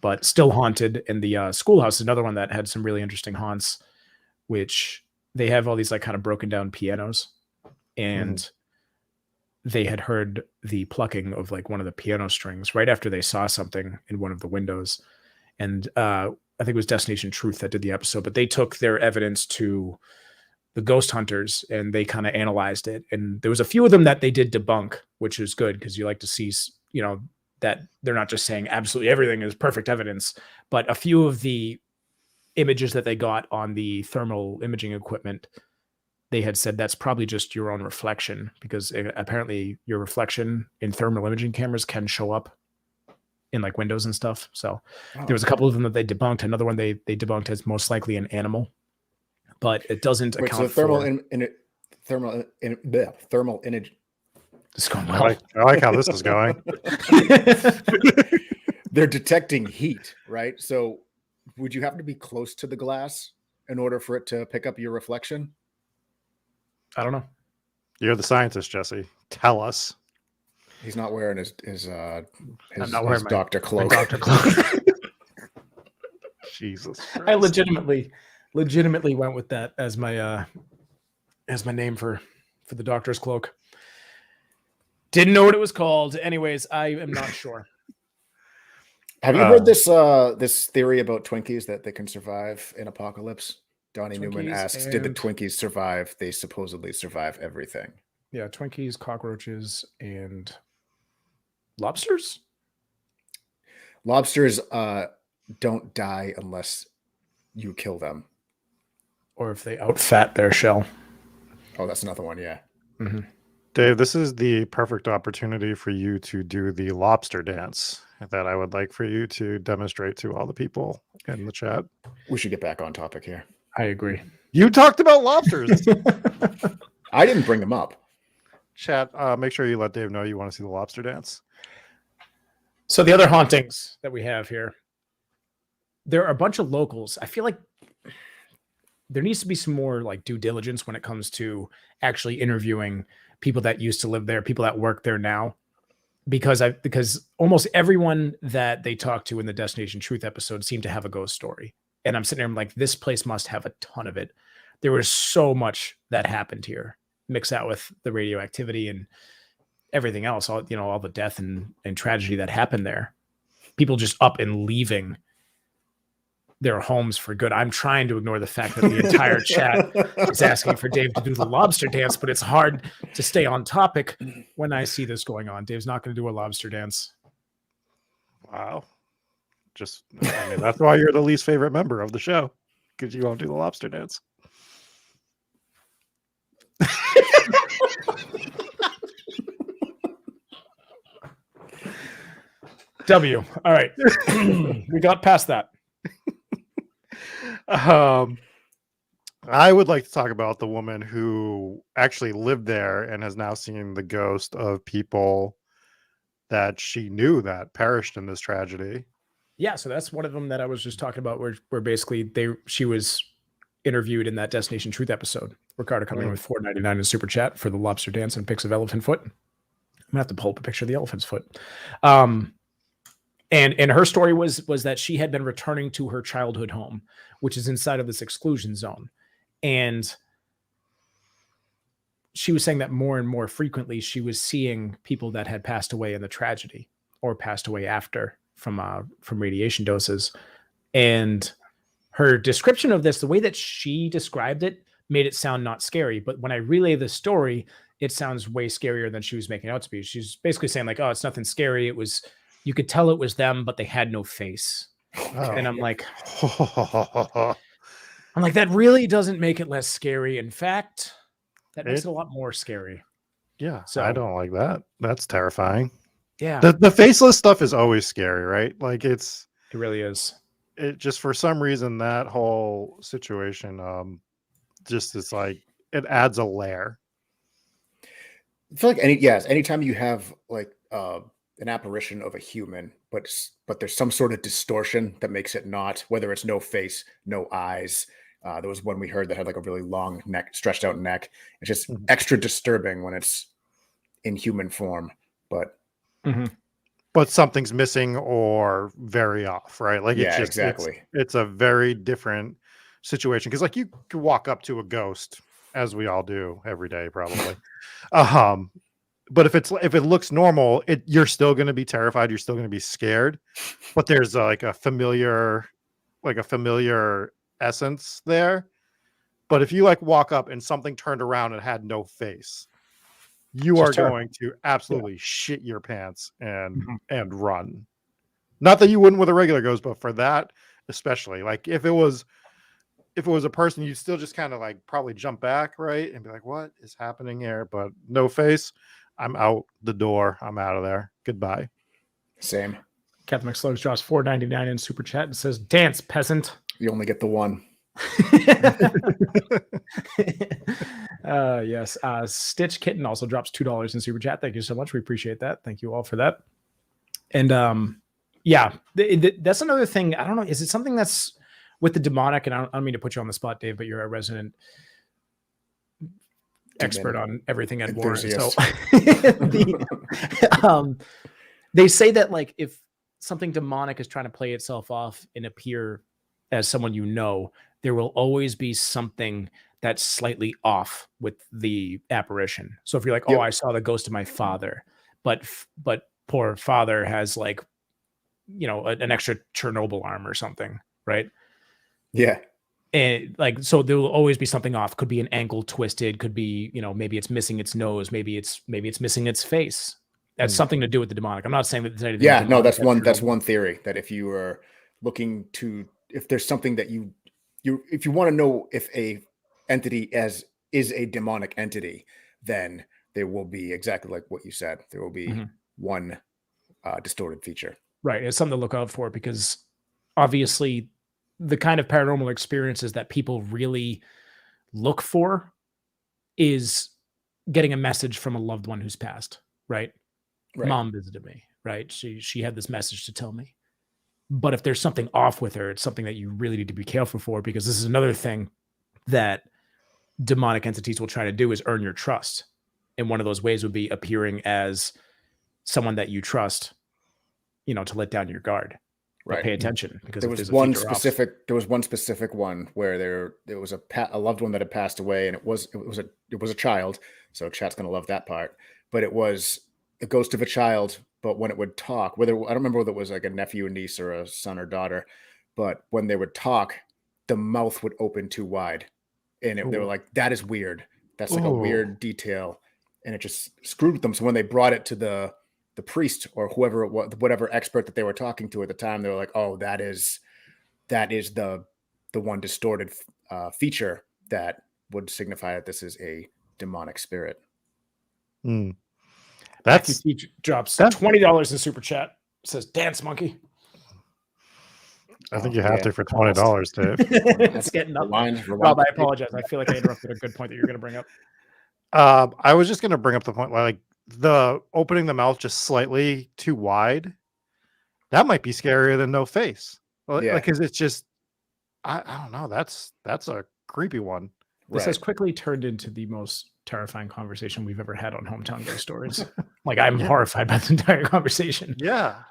But still haunted. And the schoolhouse is another one that had some really interesting haunts, which they have all these like kind of broken down pianos, and they had heard the plucking of like one of the piano strings right after they saw something in one of the windows. And I think it was Destination Truth that did the episode, but they took their evidence to the ghost hunters and they kind of analyzed it. And there was a few of them that they did debunk, which is good because you like to see, you know, that they're not just saying absolutely everything is perfect evidence, but a few of the images that they got on the thermal imaging equipment, they had said that's probably just your own reflection, because apparently your reflection in thermal imaging cameras can show up in like windows and stuff. So there was a couple of them that they debunked. Another one they debunked as most likely an animal, but it doesn't account so thermal for thermal image. It's going I well. like how this is going. They're detecting heat, right? So would you have to be close to the glass in order for it to pick up your reflection? I don't know. You're the scientist, Jesse. Tell us. He's not wearing his I'm not wearing my doctor cloak. Dr. Cloak. Jesus I Christ. legitimately went with that as my name for the doctor's cloak. Didn't know what it was called. Anyways, I am not sure. Have you heard this theory about Twinkies that they can survive in apocalypse? Donnie Newman Twinkies asks, did the and- Twinkies survive? They supposedly survive everything. Yeah, Twinkies, cockroaches, and lobsters. Lobsters don't die unless you kill them. Or if they outfat their shell. Oh, that's another one. Yeah. Mm-hmm. Dave, this is the perfect opportunity for you to do the lobster dance that I would like for you to demonstrate to all the people in the chat. We should get back on topic here. I agree. You talked about lobsters. I didn't bring them up. Chat, make sure you let Dave know you want to see the lobster dance. So the other hauntings that we have here, there are a bunch of locals. I feel like there needs to be some more like due diligence when it comes to actually interviewing people that used to live there, people that work there now, because almost everyone that they talk to in the Destination Truth episode seemed to have a ghost story. And I'm sitting there, I'm like, this place must have a ton of it. There was so much that happened here, mixed out with the radioactivity and everything else, all the death and tragedy that happened there. People just up and leaving their homes for good. I'm trying to ignore the fact that the entire chat is asking for Dave to do the lobster dance, but it's hard to stay on topic when I see this going on. Dave's not going to do a lobster dance. Wow. That's why you're the least favorite member of the show. Because you won't do the lobster dance. W. All right. We got past that. I would like to talk about the woman who actually lived there and has now seen the ghost of people that she knew that perished in this tragedy. Yeah, so that's one of them that I was just talking about, where basically she was interviewed in that Destination Truth episode. Ricardo coming in with $4.99 in super chat for the lobster dance and pics of elephant foot. I'm gonna have to pull up a picture of the elephant's foot. And her story was that she had been returning to her childhood home, which is inside of this exclusion zone. And she was saying that more and more frequently she was seeing people that had passed away in the tragedy or passed away after from radiation doses. And her description of this, the way that she described it, made it sound not scary. But when I relay the story, it sounds way scarier than she was making it out to be. She's basically saying like, oh, it's nothing scary. It was, you could tell it was them, but they had no face. And I'm like, that really doesn't make it less scary. In fact, that makes it a lot more scary. Yeah. So I don't like that. That's terrifying. Yeah. The faceless stuff is always scary, right? Like it really is. It just, for some reason, that whole situation, just is like, it adds a layer. I feel like anytime you have like an apparition of a human, but there's some sort of distortion that makes it not, whether it's no face, no eyes. There was one we heard that had like a really long neck, stretched out neck. It's just extra disturbing when it's in human form, but something's missing or very off, right? Like it's just exactly. It's a very different situation, because like you could walk up to a ghost, as we all do every day, probably. But if it looks normal, you're still going to be terrified. You're still going to be scared. But there's like a familiar essence there. But if you like walk up and something turned around and had no face, you are going to absolutely shit your pants and run. Not that you wouldn't with a regular ghost, but for that especially, like if it was a person, you'd still just kind of like probably jump back, right, and be like, "What is happening here?" But no face, I'm out the door. I'm out of there. Goodbye. Same. Captain McSlugs drops $4.99 in super chat and says, "Dance, peasant." You only get the one. Yes. Stitch Kitten also drops $2 in super chat. Thank you so much. We appreciate that. Thank you all for that. And that's another thing. I don't know. Is it something that's with the demonic? And I don't mean to put you on the spot, Dave, but you're a resident expert on everything Ed Warren. So they say that like if something demonic is trying to play itself off and appear as someone you know, there will always be something that's slightly off with the apparition. So if you're like, oh, I saw the ghost of my father, but poor father has like, you know, an extra Chernobyl arm or something, right? Yeah. And like, so there will always be something off. Could be an ankle twisted, could be, you know, maybe it's missing its nose, maybe it's missing its face. That's something to do with the demonic. I'm not saying that there's anything. Yeah, no, that's one theory, that if you are looking to, if there's something that if you want to know if a entity is a demonic entity, then there will be exactly like what you said. There will be one distorted feature. Right. It's something to look out for, because obviously the kind of paranormal experiences that people really look for is getting a message from a loved one who's passed, right? Mom visited me, right? She had this message to tell me. But if there's something off with her, it's something that you really need to be careful for, because this is another thing that demonic entities will try to do, is earn your trust. And one of those ways would be appearing as someone that you trust, you know, to let down your guard. Right. Pay attention, because there was one specific one where there was a loved one that had passed away, and it was a child. So chat's going to love that part, but it was the ghost of a child. But when it would talk, I don't remember whether it was like a nephew, a niece, or a son or daughter, but when they would talk, the mouth would open too wide, and they were like, "That is weird. That's like a weird detail," and it just screwed with them. So when they brought it to the priest or whoever it was, whatever expert that they were talking to at the time, they were like, "Oh, that is the the one distorted feature that would signify that this is a demonic spirit. Mm. Matthew That's T drops that. $20 in super chat. Says dance monkey. I think you have yeah. to for $20, Dave. It's getting up there. Rewind Rob, I the tape. apologize. I feel like I interrupted a good point that you're going to bring up. I was just going to bring up the point, like the opening the mouth just slightly too wide. That might be scarier than no face. Yeah. Because it's just, I don't know. That's a creepy one. This Right. has quickly turned into the most terrifying conversation we've ever had on Hometown Ghost Stories. Like, I'm horrified by the entire conversation. Yeah.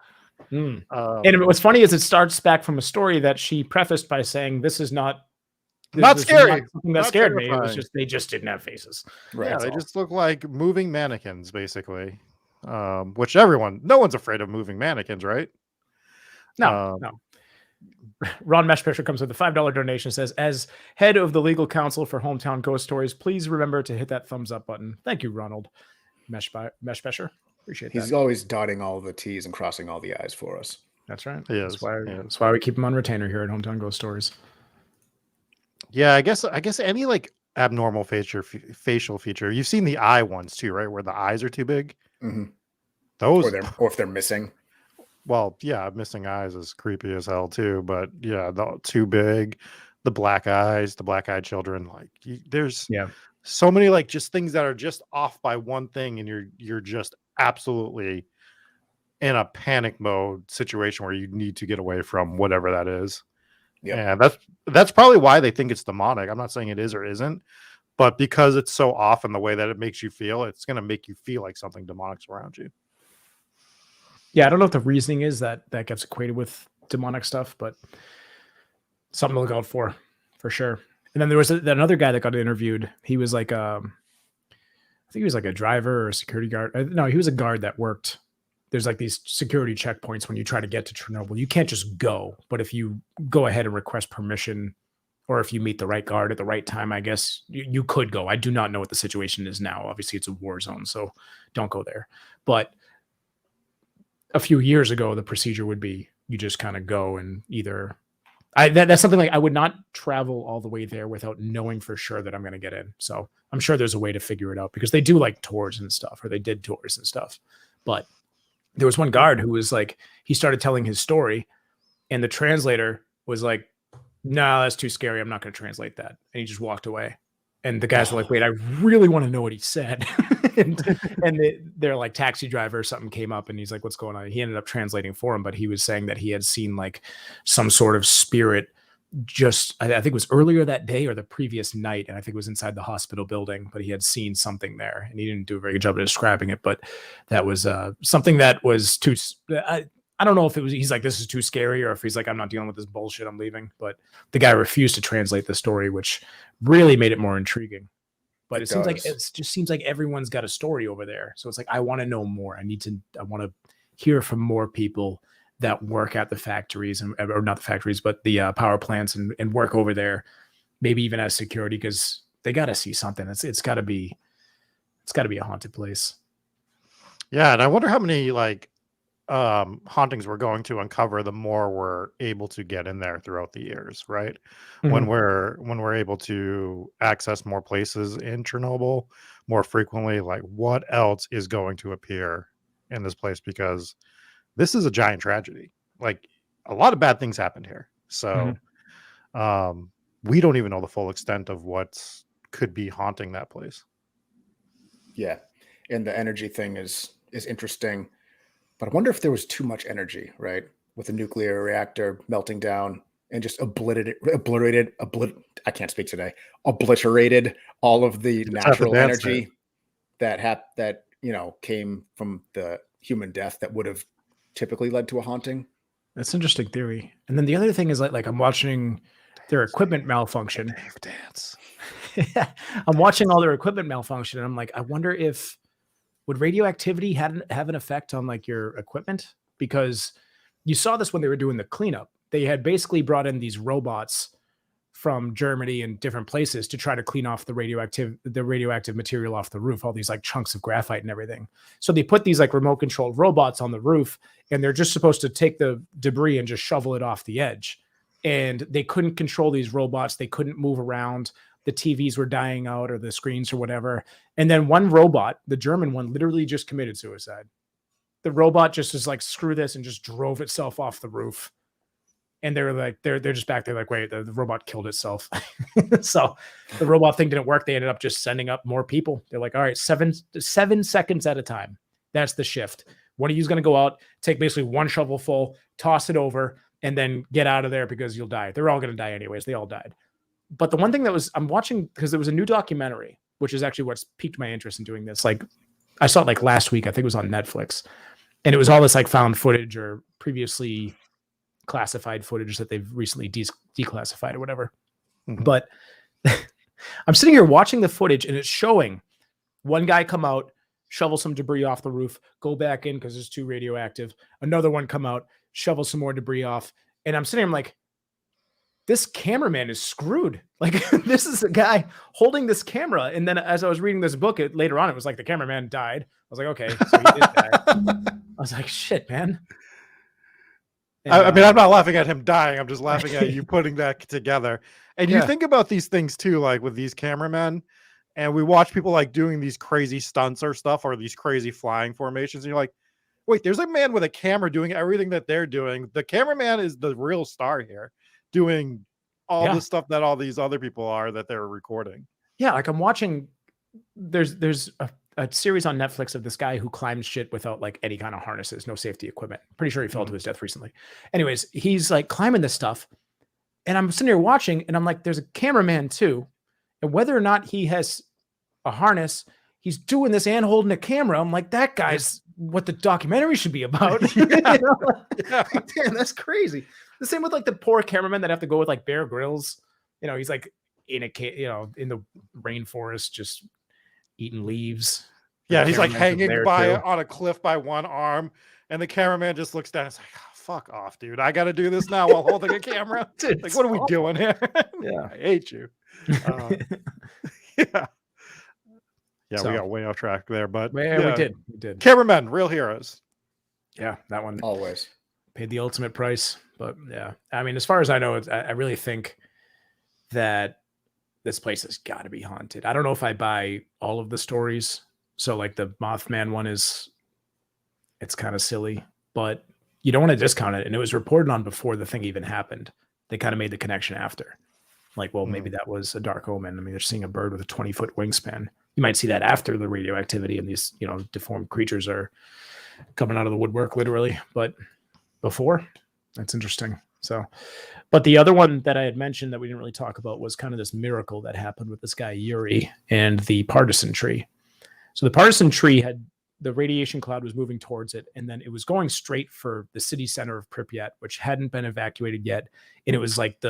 And what's funny is it starts back from a story that she prefaced by saying, "This is not scary. Something that Not scared me. It was terrifying. just they just didn't have faces." Right. Yeah, they just look like moving mannequins, basically. Which no one's afraid of moving mannequins, right? No. Ron Meshpesher comes with a $5 donation. Says, as head of the legal counsel for Hometown Ghost Stories, please remember to hit that thumbs up button. Thank you, Ronald Meshpesher. Appreciate that. He's always dotting all the T's and crossing all the I's for us. That's right. He That's is. that's why we keep him on retainer here at Hometown Ghost Stories. Yeah, I guess any like abnormal facial feature. You've seen the eye ones too, right? Where the eyes are too big. Mm-hmm. Those, or if they're missing. well, yeah, missing eyes is creepy as hell too. But yeah, the too big, the black eyes, the black-eyed children. Like there's so many like just things that are just off by one thing, and you're just absolutely in a panic mode situation where you need to get away from whatever that is. Yeah, and that's probably why they think it's demonic. I'm not saying it is or isn't, but because it's so off in the way that it makes you feel, it's going to make you feel like something demonic's around you. Yeah, I don't know what the reasoning is that gets equated with demonic stuff, but something to look out for sure. And then there was another guy that got interviewed. He was like, I think he was like a driver or a security guard. No, he was a guard that worked. There's like these security checkpoints when you try to get to Chernobyl. You can't just go, but if you go ahead and request permission, or if you meet the right guard at the right time, I guess you could go. I do not know what the situation is now. Obviously, it's a war zone, so don't go there. But a few years ago, the procedure would be you just kind of go and either that's something like I would not travel all the way there without knowing for sure that I'm going to get in. So I'm sure there's a way to figure it out because they do like tours and stuff, or they did tours and stuff. But there was one guard who was like, he started telling his story and the translator was like, no, that's too scary. I'm not going to translate that. And he just walked away. And the guys were like, wait, I really want to know what he said. and they're like, taxi driver or something came up and he's like, what's going on? He ended up translating for him, but he was saying that he had seen like some sort of spirit just, I think it was earlier that day or the previous night. And I think it was inside the hospital building, but he had seen something there and he didn't do a very good job of describing it. But that was something that was too, I don't know if it was, he's like, this is too scary, or if he's like, I'm not dealing with this bullshit, I'm leaving. But the guy refused to translate the story, which really made it more intriguing. But it seems like, it just seems like everyone's got a story over there. So it's like, I want to know more. I want to hear from more people that work at the factories or not the factories, but the power plants and work over there, maybe even as security, because they got to see something. It's got to be a haunted place. Yeah. And I wonder how many like, hauntings we're going to uncover the more we're able to get in there throughout the years, right? Mm-hmm. when we're able to access more places in Chernobyl more frequently, like what else is going to appear in this place, because this is a giant tragedy. Like a lot of bad things happened here, so we don't even know the full extent of what could be haunting that place. Yeah, and the energy thing is interesting. But I wonder if there was too much energy, right? With the nuclear reactor melting down and just obliterated all of the natural energy that came from the human death that would have typically led to a haunting. That's an interesting theory. And then the other thing is like I'm watching their equipment malfunction. Dave dance. I'm watching all their equipment malfunction, and I'm like, I wonder if would radioactivity have an effect on like your equipment? Because you saw this when they were doing the cleanup. They had basically brought in these robots from Germany and different places to try to clean off the radioactive material off the roof, all these like chunks of graphite and everything. So they put these like remote controlled robots on the roof, and they're just supposed to take the debris and just shovel it off the edge. and they couldn't control these robots. They couldn't move around. The TVs were dying out, or the screens or whatever. And then one robot, the German one, literally just committed suicide. The robot just was like, screw this, and just drove itself off the roof. And they're like, they're just back there like, wait, the robot killed itself. So the robot thing didn't work. They ended up just sending up more people. They're like, all right, 7 seconds at a time. That's the shift. One of you is going to go out, take basically one shovel full, toss it over, and then get out of there because you'll die. They're all going to die anyways. They all died. But the one thing that I'm watching, because there was a new documentary, which is actually what's piqued my interest in doing this. Like, I saw it like last week. I think it was on Netflix. And it was all this like found footage or previously classified footage that they've recently declassified or whatever. Mm-hmm. But I'm sitting here watching the footage, and it's showing one guy come out, shovel some debris off the roof, go back in because it's too radioactive. Another one come out, shovel some more debris off. And I'm sitting here, I'm like, this cameraman is screwed. Like, this is a guy holding this camera. And then as I was reading this book, later on, it was like the cameraman died. I was like, okay, so he did die. I was like, shit, man. And, I mean, I'm not laughing at him dying. I'm just laughing at you putting that together. And you think about these things too, like with these cameramen, and we watch people like doing these crazy stunts or stuff, or these crazy flying formations. And you're like, wait, there's a man with a camera doing everything that they're doing. The cameraman is the real star here, doing all the stuff that all these other people are that they're recording. Yeah. Like I'm watching, there's a series on Netflix of this guy who climbs shit without like any kind of harnesses, no safety equipment. Pretty sure he fell to his death recently. Anyways, he's like climbing this stuff, and I'm sitting here watching, and I'm like, there's a cameraman too. And whether or not he has a harness, he's doing this and holding a camera. I'm like, that guy's what the documentary should be about. Damn, that's crazy. The same with like the poor cameramen that have to go with like Bear Grylls. You know, he's like in the rainforest, just eating leaves. Yeah, he's like hanging on a cliff by one arm, and the cameraman just looks down. It's like, oh, fuck off, dude. I got to do this now while holding a camera. Dude, like, what are we doing here? Yeah, I hate you. Yeah, so, we got way off track there, but we did. Cameramen, real heroes. Yeah, that one always paid the ultimate price. But yeah, I mean, as far as I know, I really think that this place has got to be haunted. I don't know if I buy all of the stories. So like the Mothman one it's kind of silly, but you don't want to discount it. And it was reported on before the thing even happened. They kind of made the connection after. Like, well, maybe that was a dark omen. I mean, they're seeing a bird with a 20-foot wingspan. You might see that after the radioactivity and these, deformed creatures are coming out of the woodwork, literally. But before, that's interesting. So, but the other one that I had mentioned that we didn't really talk about was kind of this miracle that happened with this guy, Yuri, and the partisan tree. So the partisan tree had the radiation cloud was moving towards it, and then it was going straight for the city center of Pripyat, which hadn't been evacuated yet. And it was like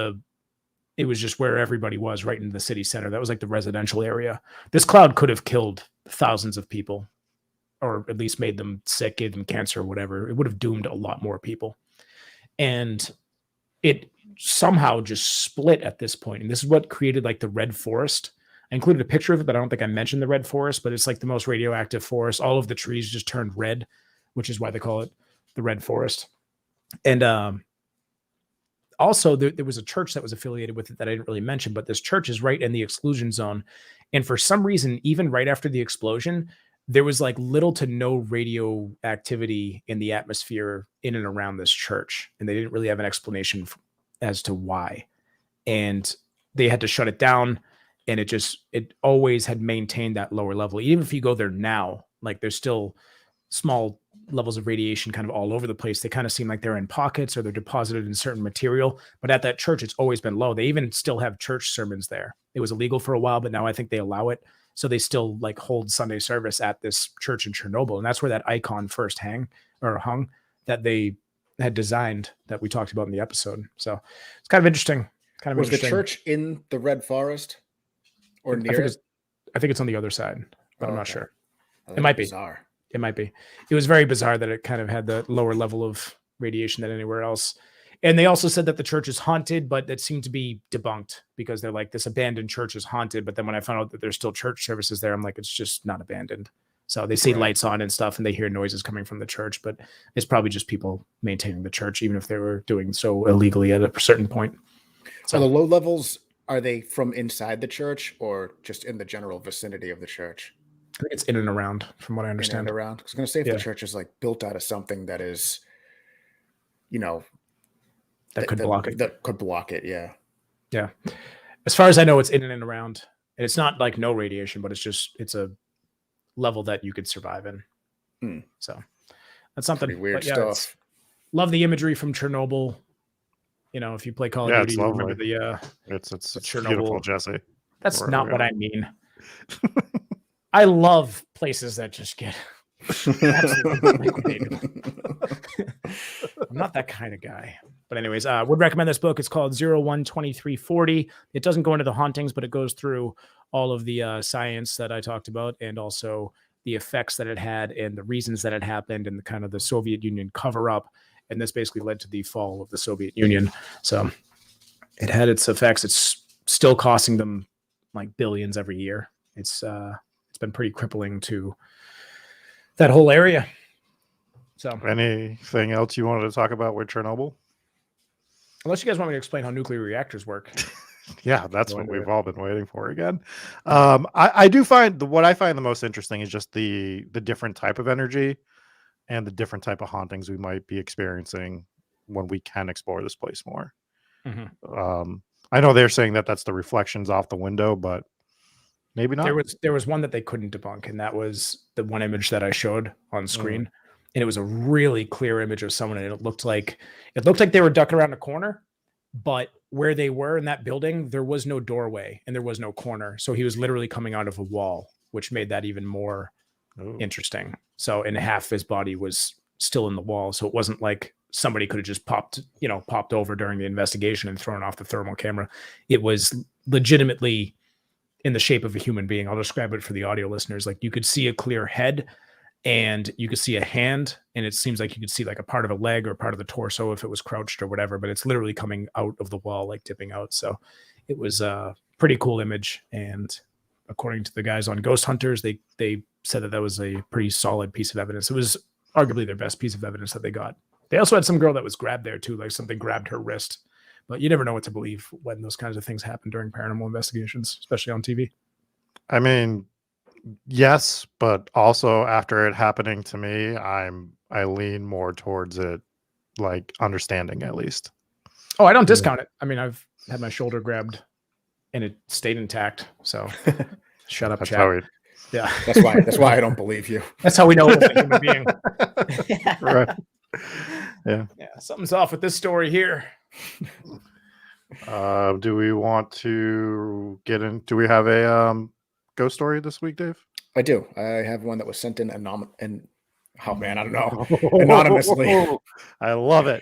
it was just where everybody was, right in the city center. That was like the residential area. This cloud could have killed thousands of people, or at least made them sick, gave them cancer or whatever. It would have doomed a lot more people. And it somehow just split at this point. And this is what created like the red forest. I included a picture of it, but I don't think I mentioned the red forest, but it's like the most radioactive forest. All of the trees just turned red, which is why they call it the red forest. And also there was a church that was affiliated with it that I didn't really mention, but this church is right in the exclusion zone. And for some reason, even right after the explosion, there was like little to no radioactivity in the atmosphere in and around this church. And they didn't really have an explanation as to why. And they had to shut it down. And it always had maintained that lower level. Even if you go there now, like there's still small levels of radiation kind of all over the place. They kind of seem like they're in pockets or they're deposited in certain material. But at that church, it's always been low. They even still have church sermons there. It was illegal for a while, but now I think they allow it. So they still like hold Sunday service at this church in Chernobyl. And that's where that icon first hung that they had designed that we talked about in the episode. So it's kind of interesting. Was the church in the Red Forest or near it? I think it's on the other side, but I'm not sure. It might be bizarre. It might be. It was very bizarre that it kind of had the lower level of radiation than anywhere else. And they also said that the church is haunted, but that seemed to be debunked because they're like, this abandoned church is haunted. But then when I found out that there's still church services there, I'm like, it's just not abandoned. So they see Right. lights on and stuff, and they hear noises coming from the church, but it's probably just people maintaining the church, even if they were doing so illegally at a certain point. So the So low levels, are they from inside the church or just in the general vicinity of the church? I think it's in and around, from what I In and understand. around? I was going to say if Yeah. the church is like built out of something that is, you know, That could block it. That could block it. Yeah. Yeah. As far as I know, it's in and around. And it's not like no radiation, but it's a level that you could survive in. Hmm. So that's something. Pretty weird But yeah, stuff. love the imagery from Chernobyl. You know, if you play Call of Yeah, Duty, it's you remember lovely. the It's Chernobyl. beautiful, Jesse. That's Where not we what are. I mean. I love places that just get absolutely liquidated. I'm not that kind of guy. But anyways, would recommend this book. It's called 012340. It doesn't go into the hauntings, but it goes through all of the science that I talked about, and also the effects that it had and the reasons that it happened, and the kind of the Soviet Union cover up. And this basically led to the fall of the Soviet Union. So it had its effects. It's still costing them like billions every year. It's been pretty crippling to that whole area. So Anything else you wanted to talk about with Chernobyl? unless you guys want me to explain how nuclear reactors work. Yeah, that's Go what into we've it. all been waiting for again. I do find what I find the most interesting is just the different type of energy and the different type of hauntings we might be experiencing when we can explore this place more. Mhm. I know they're saying that that's the reflections off the window, but maybe not. There was one that they couldn't debunk, and that was the one image that I showed on screen. And it was a really clear image of someone, and it looked like they were ducking around a corner, but where they were in that building, there was no doorway and there was no corner. So he was literally coming out of a wall, which made that even more Ooh. interesting. So, and half his body was still in the wall. So it wasn't like somebody could have just popped over during the investigation and thrown off the thermal camera. It was legitimately in the shape of a human being. I'll describe it for the audio listeners. Like you could see a clear head, and you could see a hand, and it seems like you could see like a part of a leg or part of the torso if it was crouched or whatever, but it's literally coming out of the wall, like tipping out. So it was a pretty cool image. And according to the guys on Ghost Hunters, they said that was a pretty solid piece of evidence. It was arguably their best piece of evidence that they got. They also had some girl that was grabbed there too, like something grabbed her wrist. But you never know what to believe when those kinds of things happen during paranormal investigations, especially on TV. I mean, yes, but also after it happening to me, I lean more towards it, like understanding at least. Oh, I don't discount it. I mean, I've had my shoulder grabbed and it stayed intact. So shut up, That's chat. how we. Yeah, That's why I don't believe you. that's how we know it was a human being. Right. Yeah. Yeah, something's off with this story here. Do we want to get in? Do we have a ghost story this week, Dave? I do. I have one that was sent in oh man, I don't know. Anonymously. I love it.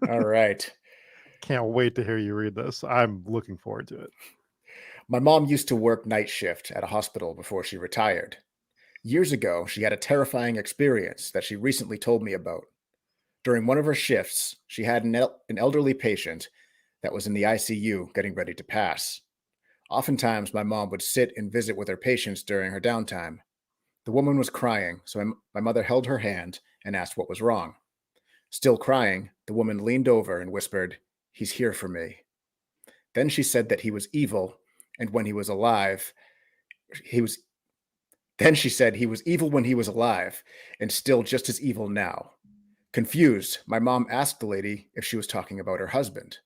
All right. Can't wait to hear you read this. I'm looking forward to it. My mom used to work night shift at a hospital before she retired. Years ago, she had a terrifying experience that she recently told me about. During one of her shifts, she had an elderly patient that was in the ICU getting ready to pass. Oftentimes, my mom would sit and visit with her patients during her downtime. The woman was crying, so my mother held her hand and asked what was wrong. Still crying, the woman leaned over and whispered, "He's here for me." Then she said that he was evil, and when he was alive, Then she said he was evil when he was alive, and still just as evil now. Confused, my mom asked the lady if she was talking about her husband.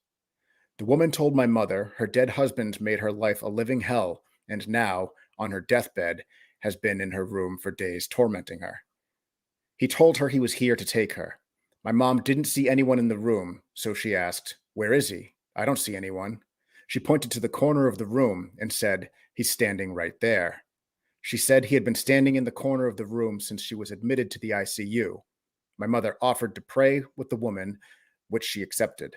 The woman told my mother her dead husband made her life a living hell, and now, on her deathbed, has been in her room for days tormenting her. He told her he was here to take her. My mom didn't see anyone in the room, so she asked, "Where is he? I don't see anyone." She pointed to the corner of the room and said, "He's standing right there." She said he had been standing in the corner of the room since she was admitted to the ICU. My mother offered to pray with the woman, which she accepted.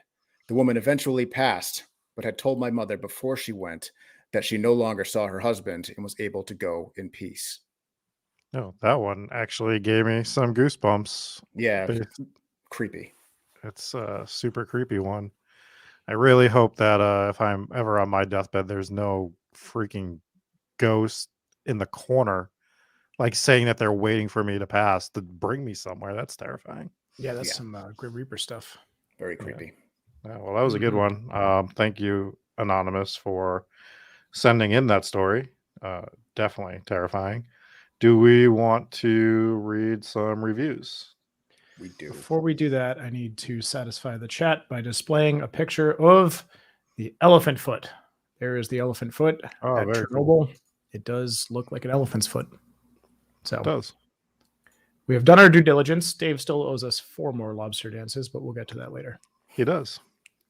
The woman eventually passed, but had told my mother before she went that she no longer saw her husband and was able to go in peace. No, that one actually gave me some goosebumps. Yeah, creepy. It's a super creepy one. I really hope that if I'm ever on my deathbed, there's no freaking ghost in the corner. like saying that they're waiting for me to pass to bring me somewhere. That's terrifying. Yeah, that's Yeah. some Grim Reaper stuff. Very creepy. Yeah, well, that was a good one. Thank you, Anonymous, for sending in that story. Definitely terrifying. Do we want to read some reviews? We do. Before we do that, I need to satisfy the chat by displaying a picture of the elephant foot. There is the elephant foot Oh, at very Chernobyl. It does look like an elephant's foot. So It does. we have done our due diligence. Dave still owes us 4 more lobster dances, but we'll get to that later. He does.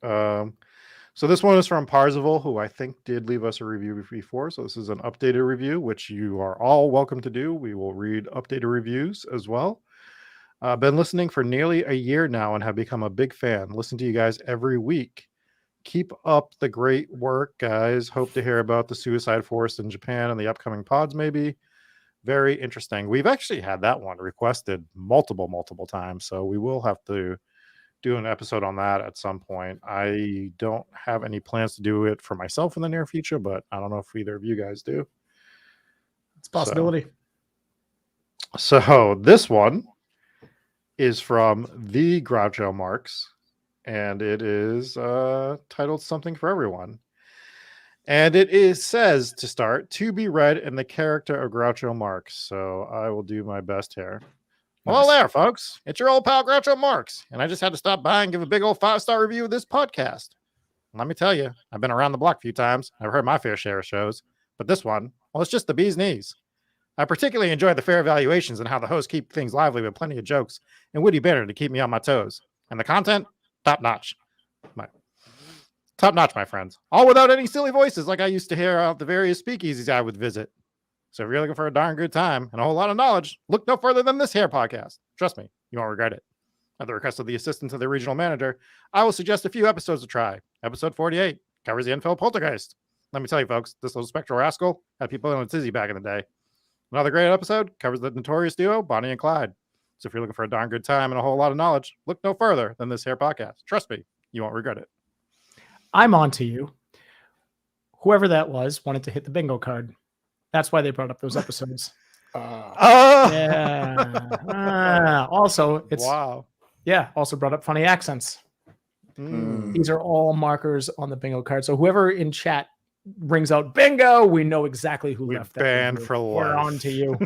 So this one is from Parzival, who I think did leave us a review before. So this is an updated review, which you are all welcome to do. We will read updated reviews as well. Been listening for nearly a year now and have become a big fan. Listen to you guys every week. Keep up the great work, guys. Hope to hear about the suicide forest in Japan and the upcoming pods, maybe. Very interesting. We've actually had that one requested multiple times, so we will have to do an episode on that at some point. I don't have any plans to do it for myself in the near future, but I don't know if either of you guys do. It's a possibility. So this one is from the Groucho Marx, and it is titled Something for Everyone. And it says to start, to be read in the character of Groucho Marx. So I will do my best here. Hello there, folks. It's your old pal Groucho Marx, and I just had to stop by and give a big old 5-star review of this podcast. Let me tell you, I've been around the block a few times. I've heard my fair share of shows, but this one, well, it's just the bee's knees. I particularly enjoy the fair evaluations and how the hosts keep things lively with plenty of jokes and witty banter to keep me on my toes. And the content, top notch. Top notch, my friends. All without any silly voices like I used to hear out the various speakeasies I would visit. So if you're looking for a darn good time and a whole lot of knowledge, look no further than this here podcast. Trust me, you won't regret it. At the request of the assistant to the regional manager, I will suggest a few episodes to try. Episode 48 covers the Enfield poltergeist. Let me tell you, folks, this little spectral rascal had people in a tizzy back in the day. Another great episode covers the notorious duo, Bonnie and Clyde. So if you're looking for a darn good time and a whole lot of knowledge, look no further than this here podcast. Trust me, you won't regret it. I'm on to you. Whoever that was wanted to hit the bingo card. That's why they brought up those episodes. Yeah. Also, it's wow. Yeah. Also brought up funny accents. These are all markers on the bingo card. So whoever in chat rings out bingo, we know exactly who left that. Banned for life. We're on to you.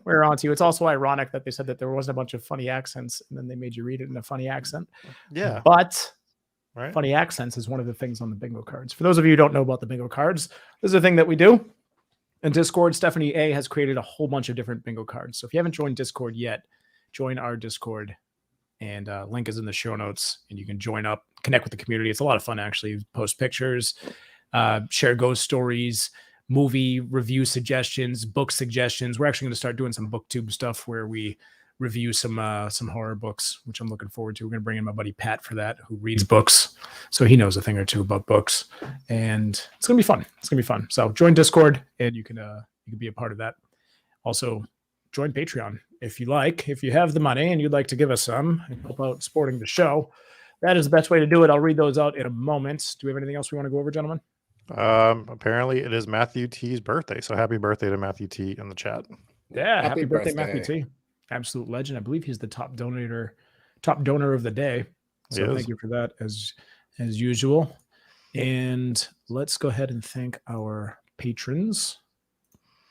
We're on to you. It's also ironic that they said that there wasn't a bunch of funny accents, and then they made you read it in a funny accent. Yeah. But right. Funny accents is one of the things on the bingo cards. For those of you who don't know about the bingo cards, this is a thing that we do. In Discord, Stephanie A has created a whole bunch of different bingo cards. So if you haven't joined Discord yet, join our Discord. And link is in the show notes. And you can join up, connect with the community. It's a lot of fun, actually. Post pictures, share ghost stories, movie review suggestions, book suggestions. We're actually going to start doing some booktube stuff where we review some horror books, which I'm looking forward to. We're going to bring in my buddy Pat for that, who reads books. So he knows a thing or two about books. And it's going to be fun. It's going to be fun. So join Discord and you can be a part of that. Also, join Patreon if you like. If you have the money and you'd like to give us some and help out supporting the show, that is the best way to do it. I'll read those out in a moment. Do we have anything else we want to go over, gentlemen? Apparently it is Matthew T's birthday. So happy birthday to Matthew T in the chat. Yeah, happy birthday, Matthew T. Absolute legend. I believe he's the top donor of the day. So thank you for that as usual. And let's go ahead and thank our patrons,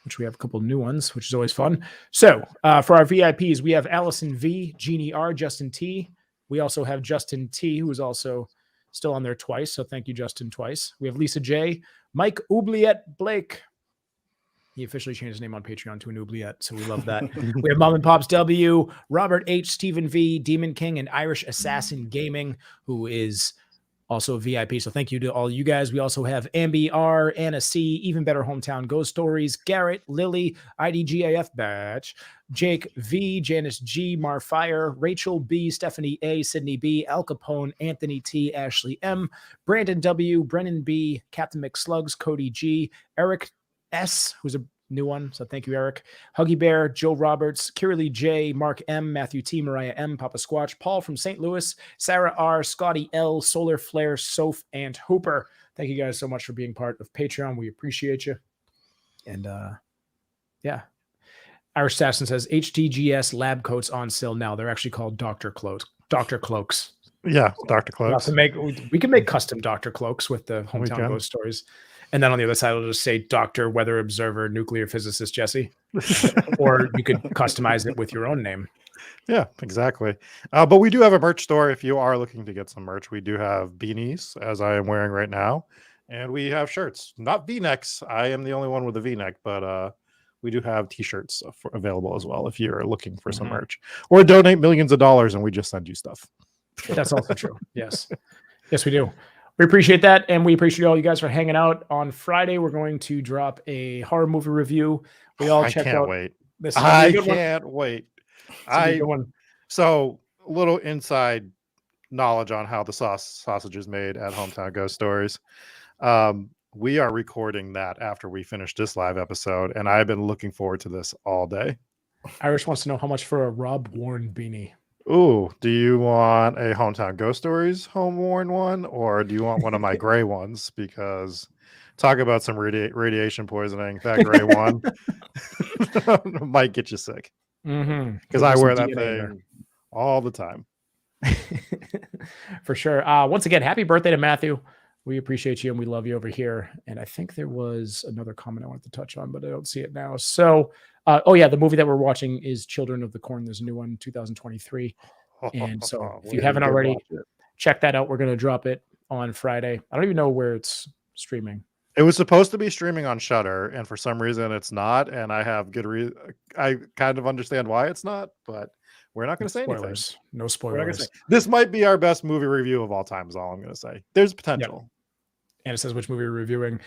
which we have a couple of new ones, which is always fun. So for our VIPs, we have Allison V, Jeannie R, Justin T. We also have Justin T, who is also still on there twice. So thank you, Justin, twice. We have Lisa J, Mike Oubliette Blake. He officially changed his name on Patreon to an Oubliette, so we love that. We have Mom and Pops W, Robert H, Stephen V, Demon King, and Irish Assassin Gaming, who is also a VIP. So thank you to all you guys. We also have Ambi R, Anna C, Even Better Hometown Ghost Stories, Garrett, Lily, IDGAF Batch, Jake V, Janice G, Marfire, Rachel B, Stephanie A, Sydney B, Al Capone, Anthony T, Ashley M, Brandon W, Brennan B, Captain McSlugs, Cody G, Eric S, who's a new one. So thank you, Eric. Huggy Bear, Joe Roberts, Kiralee J, Mark M, Matthew T, Mariah M, Papa Squatch, Paul from St. Louis, Sarah R, Scotty L, Solar Flare, Soph, and Hooper. Thank you guys so much for being part of Patreon. We appreciate you. And Irish Assassin says HTGS lab coats on sale now. They're actually called Doctor Cloaks. Doctor Cloaks. Yeah, Dr. We'll have Cloaks. to we can make custom Doctor Cloaks with the hometown can. ghost stories, and then on the other side, it'll just say Doctor Weather Observer Nuclear Physicist Jesse, or you could customize it with your own name. Yeah, exactly. But we do have a merch store. If you are looking to get some merch, we do have beanies, as I am wearing right now, and we have shirts. Not V-necks. I am the only one with a V-neck, but we do have T-shirts available as well if you're looking for some merch, or donate millions of dollars and we just send you stuff. That's also true. Yes. Yes, we do. We appreciate that. And we appreciate all you guys for hanging out. On Friday, we're going to drop a horror movie review. We all checked out. Wait. This I can't wait. One. So a little inside knowledge on how the sausage is made at Hometown Ghost Stories. We are recording that after we finish this live episode, and I've been looking forward to this all day. Irish wants to know how much for a Rob Warren beanie. Ooh, do you want a Hometown Ghost Stories home worn one, or do you want one of my gray ones? Because talk about some radiation poisoning. That gray one might get you sick. Because I wear that thing all the time. For sure. Once again, happy birthday to Matthew. We appreciate you and we love you over here. And I think there was another comment I wanted to touch on, but I don't see it now. So, the movie that we're watching is Children of the Corn. There's a new one, 2023. And so if you haven't already, check that out. We're going to drop it on Friday. I don't even know where it's streaming. It was supposed to be streaming on Shudder, and for some reason it's not. And I have good I kind of understand why it's not, but we're not going to say anything. No spoilers. This might be our best movie review of all time, is all I'm going to say. There's potential. Yep. And it says which movie we're reviewing.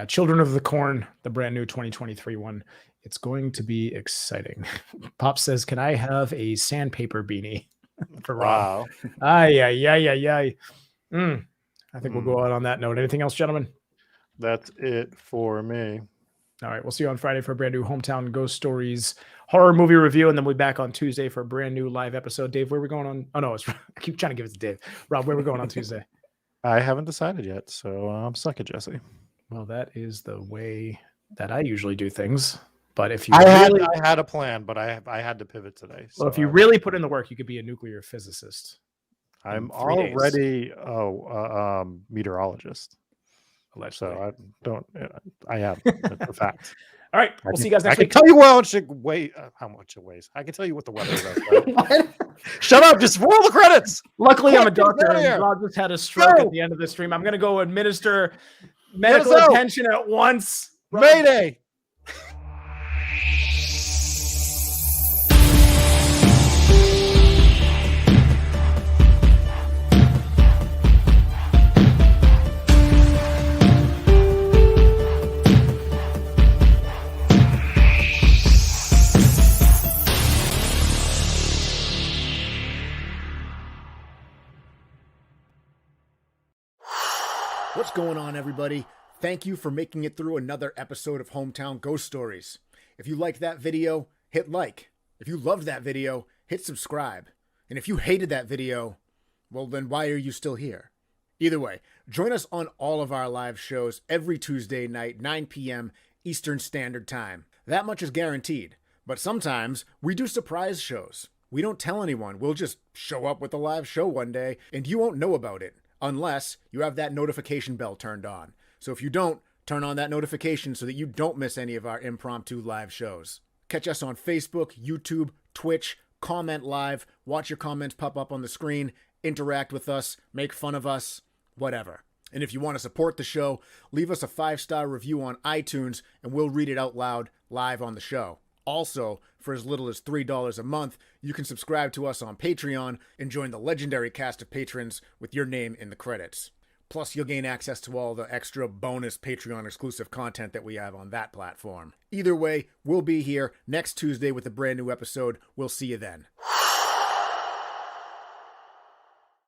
Children of the Corn, the brand new 2023 one. It's going to be exciting. Pop says, can I have a sandpaper beanie for Rob? Wow. I think we'll go out on that note. Anything else, gentlemen? That's it for me. All right. We'll see you on Friday for a brand new Hometown Ghost Stories horror movie review. And then we'll be back on Tuesday for a brand new live episode. Dave, where are we going on? Oh, no. I keep trying to give it to Dave. Rob, where are we going on Tuesday? I haven't decided yet. So suck it, Jesse. Well, that is the way that I usually do things. But if you I had a plan, but I had to pivot today. Well, if you really put in the work, you could be a nuclear physicist. I'm already a meteorologist. Allegedly. So I am for fact. All right. We'll see you guys next week. I can tell you how much it weighs. I can tell you what the weather is. Shut up. Just roll the credits. Luckily, I'm a doctor. And Rob just had a stroke at the end of the stream. I'm going to go administer medical attention at once. Mayday. What's going on, everybody? Thank you for making it through another episode of Hometown Ghost Stories. If you liked that video, hit like. If you loved that video, hit subscribe. And if you hated that video, well, then why are you still here? Either way, join us on all of our live shows every Tuesday night, 9 p.m. Eastern Standard Time. That much is guaranteed. But sometimes we do surprise shows. We don't tell anyone. We'll just show up with a live show one day, and you won't know about it. Unless you have that notification bell turned on. So if you don't, turn on that notification so that you don't miss any of our impromptu live shows. Catch us on Facebook, YouTube, Twitch, comment live, watch your comments pop up on the screen, interact with us, make fun of us, whatever. And if you want to support the show, leave us a 5-star review on iTunes and we'll read it out loud live on the show. Also, for as little as $3 a month, you can subscribe to us on Patreon and join the legendary cast of patrons with your name in the credits. Plus, you'll gain access to all the extra bonus Patreon exclusive content that we have on that platform. Either way, we'll be here next Tuesday with a brand new episode. We'll see you then.